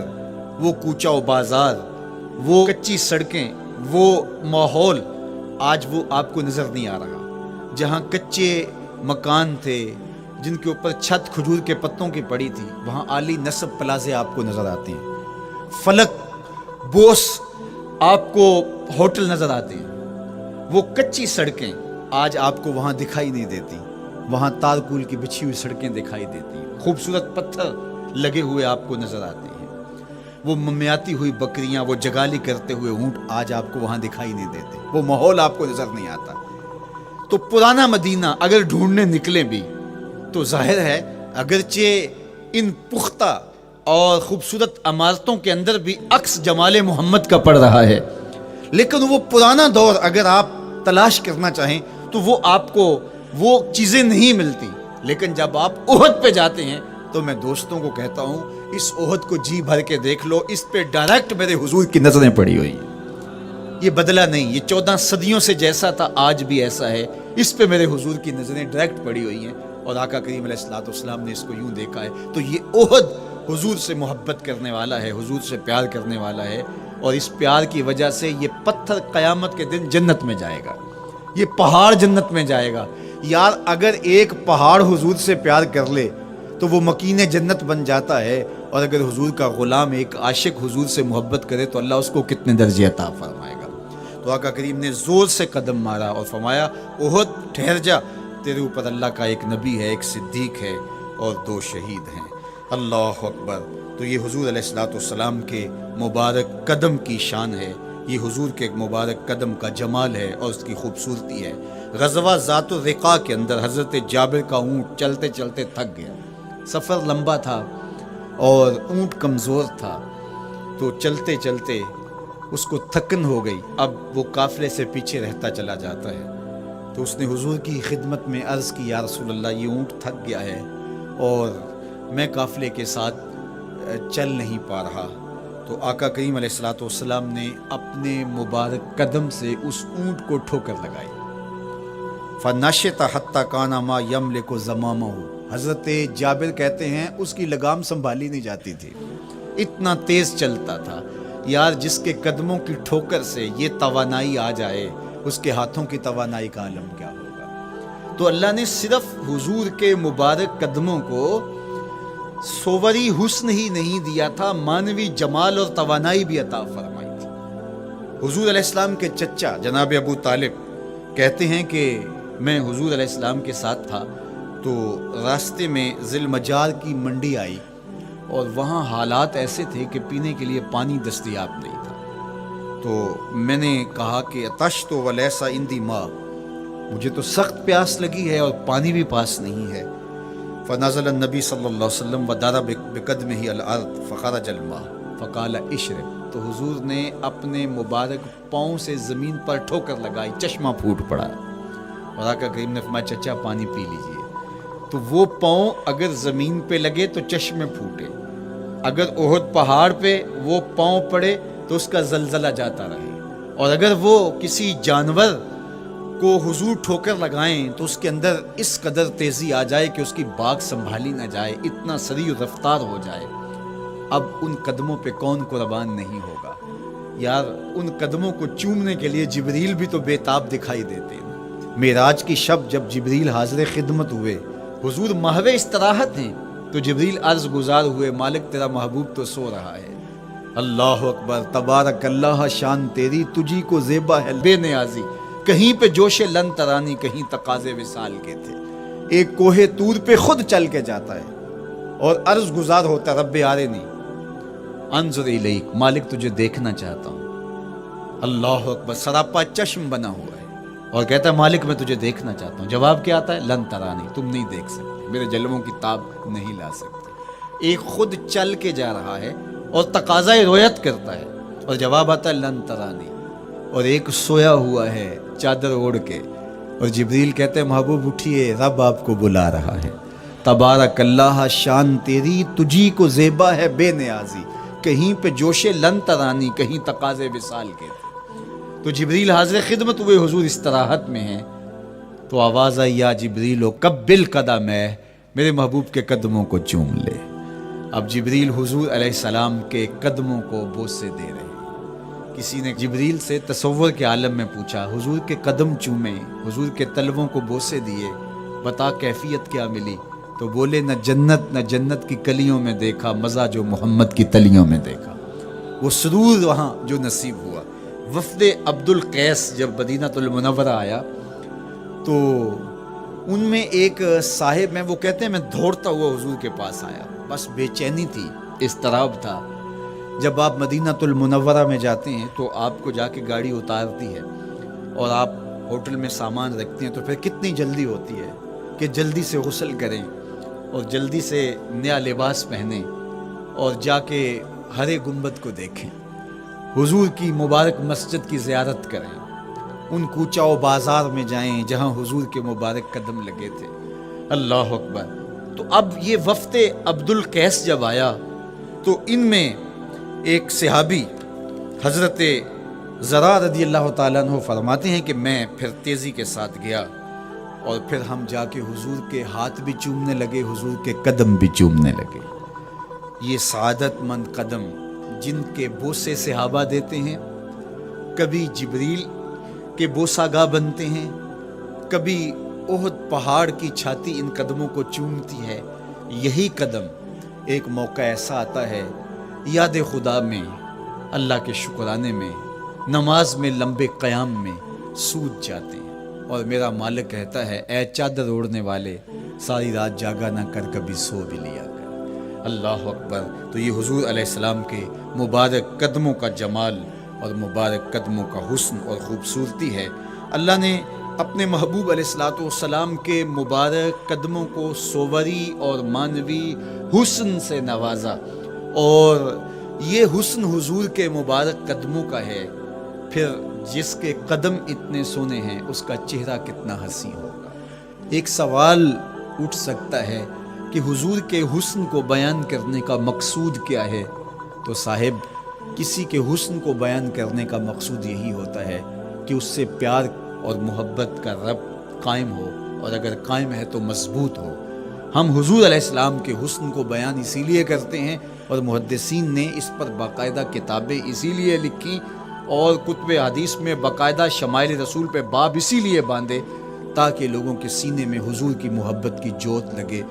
وہ کوچہ و بازار، وہ کچی سڑکیں، وہ ماحول آج وہ آپ کو نظر نہیں آ رہا. جہاں کچے مکان تھے جن کے اوپر چھت کھجور کے پتوں کی پڑی تھی، وہاں عالی نصب پلازے آپ کو نظر آتے ہیں. فلک بوس آپ کو ہوٹل نظر آتے ہیں. وہ کچی سڑکیں آج آپ کو وہاں دکھائی نہیں دیتی، وہاں تارکول کی بچھی ہوئی سڑکیں دکھائی دیتی ہیں. خوبصورت پتھر لگے ہوئے آپ کو نظر آتے ہیں. وہ ممیاتی ہوئی بکریاں، وہ جگالی کرتے ہوئے اونٹ آج آپ کو وہاں دکھائی نہیں دیتے. وہ ماحول آپ کو نظر نہیں آتا. تو پرانا مدینہ اگر ڈھونڈنے نکلیں بھی تو ظاہر ہے اگرچہ ان پختہ اور خوبصورت عمارتوں کے اندر بھی عکس جمال محمد کا پڑ رہا ہے، لیکن وہ پرانا دور اگر آپ تلاش کرنا چاہیں تو وہ آپ کو وہ چیزیں نہیں ملتی۔ لیکن جب آپ احد پہ جاتے ہیں تو میں دوستوں کو کہتا ہوں اس احد کو جی بھر کے دیکھ لو، اس پہ ڈائریکٹ میرے حضور کی نظریں پڑی ہوئی ہیں، یہ بدلا نہیں، یہ 14 صدیوں سے جیسا تھا آج بھی ایسا ہے، اس پہ میرے حضور کی نظریں ڈائریکٹ پڑی ہوئی ہیں، اور آقا کریم علیہ الصلوۃ والسلام نے اس کو یوں دیکھا ہے۔ تو یہ احد حضور سے محبت کرنے والا ہے، حضور سے پیار کرنے والا ہے، اور اس پیار کی وجہ سے یہ پتھر قیامت کے دن جنت میں جائے گا، یہ پہاڑ جنت میں جائے گا۔ یار اگر ایک پہاڑ حضور سے پیار کر لے تو وہ مکین جنت بن جاتا ہے، اور اگر حضور کا غلام ایک عاشق حضور سے محبت کرے تو اللہ اس کو کتنے درجے عطا فرمائے گا۔ تو آقا کریم نے زور سے قدم مارا اور فرمایا احد ٹھہر جا، تیرے اوپر اللہ کا ایک نبی ہے، ایک صدیق ہے اور 2 شہید ہیں۔ اللہ اکبر۔ تو یہ حضور علیہ الصلوۃ والسلام کے مبارک قدم کی شان ہے، یہ حضور کے مبارک قدم کا جمال ہے اور اس کی خوبصورتی ہے۔ غزوہ ذات الرقاع کے اندر حضرت جابر کا اونٹ چلتے چلتے تھک گیا، سفر لمبا تھا اور اونٹ کمزور تھا، تو چلتے چلتے اس کو تھکن ہو گئی، اب وہ قافلے سے پیچھے رہتا چلا جاتا ہے۔ تو اس نے حضور کی خدمت میں عرض کی، یا رسول اللہ یہ اونٹ تھک گیا ہے اور میں قافلے کے ساتھ چل نہیں پا رہا۔ تو آقا کریم علیہ الصلوۃ والسلام نے اپنے مبارک قدم سے اس اونٹ کو ٹھوکر لگائی، فنشط حتی کان ما یملک زمامہ۔ حضرت جابر کہتے ہیں اس کی لگام سنبھالی نہیں جاتی تھی، اتنا تیز چلتا تھا۔ یار جس کے قدموں کی ٹھوکر سے یہ توانائی آ جائے، اس کے ہاتھوں کی توانائی کا عالم کیا ہوگا۔ تو اللہ نے صرف حضور کے مبارک قدموں کو صوری حسن ہی نہیں دیا تھا، مانوی جمال اور توانائی بھی عطا فرمائی تھی۔ حضور علیہ السلام کے چچا جناب ابو طالب کہتے ہیں کہ میں حضور علیہ السلام کے ساتھ تھا، تو راستے میں ذی المجار کی منڈی آئی اور وہاں حالات ایسے تھے کہ پینے کے لیے پانی دستیاب نہیں تھا۔ تو میں نے کہا کہ عطشت ولیس عندی ماء، مجھے تو سخت پیاس لگی ہے اور پانی بھی پاس نہیں ہے۔ فنزل النبی صلی اللہ علیہ وسلم وضرب بقدمہ الارض فخرج الماء فقال اشرب، تو حضور نے اپنے مبارک پاؤں سے زمین پر ٹھوکر لگائی، چشمہ پھوٹ پڑا، اور آقا کریم نے فرمایا چچا پانی پی لیجئے۔ تو وہ پاؤں اگر زمین پہ لگے تو چشمے پھوٹے، اگر احد پہاڑ پہ وہ پاؤں پڑے تو اس کا زلزلہ جاتا رہے، اور اگر وہ کسی جانور کو حضور ٹھوکر لگائیں تو اس کے اندر اس قدر تیزی آ جائے کہ اس کی باغ سنبھالی نہ جائے، اتنا سریع رفتار ہو جائے۔ اب ان قدموں پہ کون قربان نہیں ہوگا؟ یار ان قدموں کو چومنے کے لیے جبریل بھی تو بے تاب دکھائی دیتے ہیں۔ معراج کی شب جب جبریل حاضر خدمت ہوئے، حضور محو استراحت ہیں، تو جبریل عرض گزار ہوئے، مالک تیرا محبوب تو سو رہا ہے۔ اللہ اکبر، تبارک اللہ، شان تیری تجھی کو زیبا ہے بے نیازی، کہیں پہ جوش لن ترانی، کہیں تقاضے وصال کے تھے۔ ایک کوہ طور پہ خود چل کے جاتا ہے اور عرض گزار ہوتا رب آرنی انظر الیک، مالک تجھے دیکھنا چاہتا ہوں۔ اللہ اکبر، سراپا چشم بنا ہوا ہے اور کہتا ہے مالک میں تجھے دیکھنا چاہتا ہوں۔ جواب کیا آتا ہے؟ لن ترانی، تم نہیں دیکھ سکتے، میرے جلووں کی تاب نہیں لا سکتے۔ ایک خود چل کے جا رہا ہے اور تقاضۂ رویت کرتا ہے، اور جواب آتا ہے لن ترانی، اور ایک سویا ہوا ہے چادر اوڑھ کے، اور جبریل کہتے ہیں محبوب اٹھیے، رب آپ کو بلا رہا ہے۔ تبارک اللہ، شان تیری تجھی کو زیبا ہے بے نیازی، کہیں پہ جوش لن ترانی، کہیں تقاضے وصال کے تھے۔ تو جبریل حاضر خدمت ہوئے، حضور استراحت میں ہیں، تو آواز آئی یا جبریل قبل قدم ہے، میرے محبوب کے قدموں کو چوم لے۔ اب جبریل حضور علیہ السلام کے قدموں کو بوسے دے رہے ہیں۔ کسی نے جبریل سے تصور کے عالم میں پوچھا، حضور کے قدم چومے، حضور کے تلووں کو بوسے دیے، بتا کیفیت کیا ملی؟ تو بولے نہ جنت کی کلیوں میں دیکھا مزہ جو محمد کی تلیوں میں دیکھا۔ وہ سرور وہاں جو نصیب ہوا۔ وفد عبد القیس جب مدینہ المنورہ آیا تو ان میں ایک صاحب ہیں، وہ کہتے ہیں میں دوڑتا ہوا حضور کے پاس آیا، بس بے چینی تھی، اضطراب تھا۔ جب آپ مدینہ المنورہ میں جاتے ہیں تو آپ کو جا کے گاڑی اتارتی ہے اور آپ ہوٹل میں سامان رکھتے ہیں تو پھر کتنی جلدی ہوتی ہے کہ جلدی سے غسل کریں اور جلدی سے نیا لباس پہنیں اور جا کے ہرے گنبد کو دیکھیں، حضور کی مبارک مسجد کی زیارت کریں، ان کوچہ و بازار میں جائیں جہاں حضور کے مبارک قدم لگے تھے۔ اللہ اکبر۔ تو اب یہ وفد عبد القیس جب آیا تو ان میں ایک صحابی حضرت زرع رضی اللہ تعالیٰ عنہ فرماتے ہیں کہ میں پھر تیزی کے ساتھ گیا اور پھر ہم جا کے حضور کے ہاتھ بھی چومنے لگے، حضور کے قدم بھی چومنے لگے۔ یہ سعادت مند قدم جن کے بوسے صحابہ دیتے ہیں، کبھی جبریل کے بوسہ گاہ بنتے ہیں، کبھی احد پہاڑ کی چھاتی ان قدموں کو چومتی ہے۔ یہی قدم ایک موقع ایسا آتا ہے یاد خدا میں، اللہ کے شکرانے میں، نماز میں لمبے قیام میں سوج جاتے ہیں، اور میرا مالک کہتا ہے اے چادر اوڑھنے والے، ساری رات جاگا نہ کر، کبھی سو بھی لیا کر۔ اللہ اکبر۔ تو یہ حضور علیہ السلام کے مبارک قدموں کا جمال اور مبارک قدموں کا حسن اور خوبصورتی ہے۔ اللہ نے اپنے محبوب علیہ السلام کے مبارک قدموں کو صوری اور معنوی حسن سے نوازا، اور یہ حسن حضور کے مبارک قدموں کا ہے۔ پھر جس کے قدم اتنے سونے ہیں اس کا چہرہ کتنا حسین ہوگا۔ ایک سوال اٹھ سکتا ہے کہ حضور کے حسن کو بیان کرنے کا مقصود کیا ہے؟ تو صاحب، کسی کے حسن کو بیان کرنے کا مقصود یہی ہوتا ہے کہ اس سے پیار اور محبت کا ربط قائم ہو، اور اگر قائم ہے تو مضبوط ہو۔ ہم حضور علیہ السلام کے حسن کو بیان اسی لیے کرتے ہیں، اور محدثین نے اس پر باقاعدہ کتابیں اسی لیے لکھی اور کتب حدیث میں باقاعدہ شمائل رسول پہ باب اسی لیے باندھے تاکہ لوگوں کے سینے میں حضور کی محبت کی جوت لگے،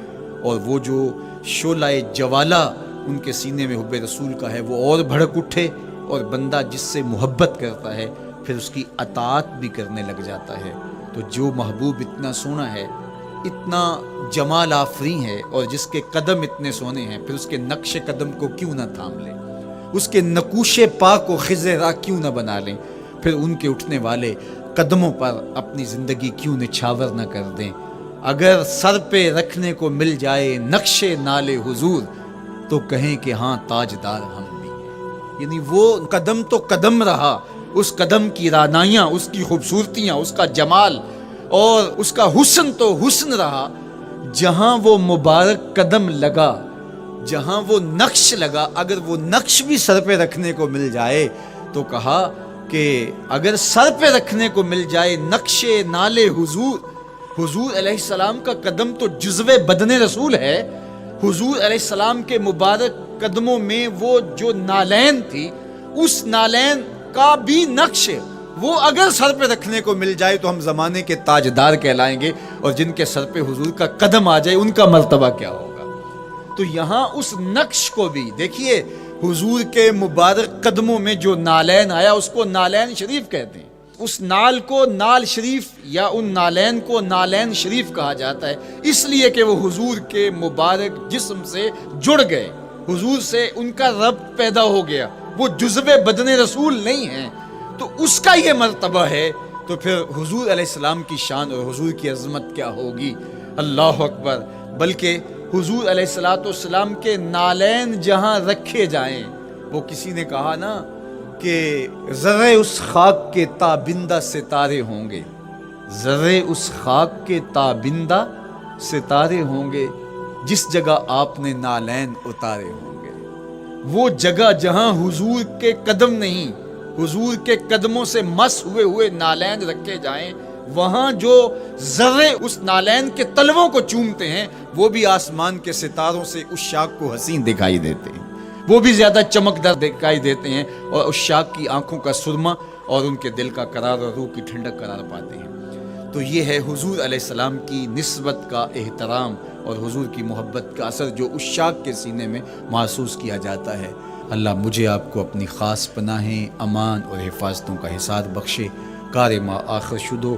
اور وہ جو شعلہ جوالہ ان کے سینے میں حب رسول کا ہے وہ اور بھڑک اٹھے، اور بندہ جس سے محبت کرتا ہے پھر اس کی اطاعت بھی کرنے لگ جاتا ہے۔ تو جو محبوب اتنا سونا ہے، اتنا جمال آفریں ہے، اور جس کے قدم اتنے سونے ہیں، پھر اس کے نقش قدم کو کیوں نہ تھام لیں، اس کے نقوش پا کو خضر راہ کیوں نہ بنا لیں، پھر ان کے اٹھنے والے قدموں پر اپنی زندگی کیوں نچھاور نہ کر دیں۔ اگر سر پہ رکھنے کو مل جائے نقش نال حضور تو کہیں کہ ہاں تاجدار ہم بھی ہیں۔ یعنی وہ قدم تو قدم رہا، اس قدم کی رعنائیاں، اس کی خوبصورتیاں، اس کا جمال اور اس کا حسن تو حسن رہا۔ جہاں وہ مبارک قدم لگا، جہاں وہ نقش لگا، اگر وہ نقش بھی سر پہ رکھنے کو مل جائے تو کہا کہ اگر سر پہ رکھنے کو مل جائے نقش نال حضور، حضور علیہ السلام کا قدم تو جزو بدن رسول ہے۔ حضور علیہ السلام کے مبارک قدموں میں وہ جو نالین تھی، اس نالین کا بھی نقش وہ اگر سر پہ رکھنے کو مل جائے تو ہم زمانے کے تاجدار کہلائیں گے، اور جن کے سر پہ حضور کا قدم آ جائے ان کا مرتبہ کیا ہوگا۔ تو یہاں اس نقش کو بھی دیکھیے، حضور کے مبارک قدموں میں جو نالین آیا اس کو نالین شریف کہتے ہیں۔ اس نال کو نال شریف یا ان نالین کو نالین شریف کہا جاتا ہے، اس لیے کہ وہ حضور کے مبارک جسم سے جڑ گئے، حضور سے ان کا ربط پیدا ہو گیا، وہ جزو بدن رسول نہیں ہیں، تو اس کا یہ مرتبہ ہے۔ تو پھر حضور علیہ السلام کی شان اور حضور کی عظمت کیا ہوگی، اللہ اکبر۔ بلکہ حضور علیہ السلام کے نالین جہاں رکھے جائیں، وہ کسی نے کہا نا کہ ذرے اس خاک کے تابندہ ستارے ہوں گے، ذرے اس خاک کے تابندہ ستارے ہوں گے جس جگہ آپ نے نالین اتارے ہوں گے۔ وہ جگہ جہاں حضور کے قدم نہیں، حضور کے قدموں سے مس ہوئے ہوئے نالین رکھے جائیں، وہاں جو ذرے اس نالین کے تلووں کو چومتے ہیں وہ بھی آسمان کے ستاروں سے اس شاخ کو حسین دکھائی دیتے ہیں، وہ بھی زیادہ چمکدار دکھائی دیتے ہیں، اور اس شاخ کی آنکھوں کا سرما اور ان کے دل کا قرار اور روح کی ٹھنڈک قرار پاتے ہیں۔ تو یہ ہے حضور علیہ السلام کی نسبت کا احترام اور حضور کی محبت کا اثر جو اس شاخ کے سینے میں محسوس کیا جاتا ہے۔ اللہ مجھے آپ کو اپنی خاص پناہیں، امان اور حفاظتوں کا حصاد بخشے۔ کار ما آخر شدو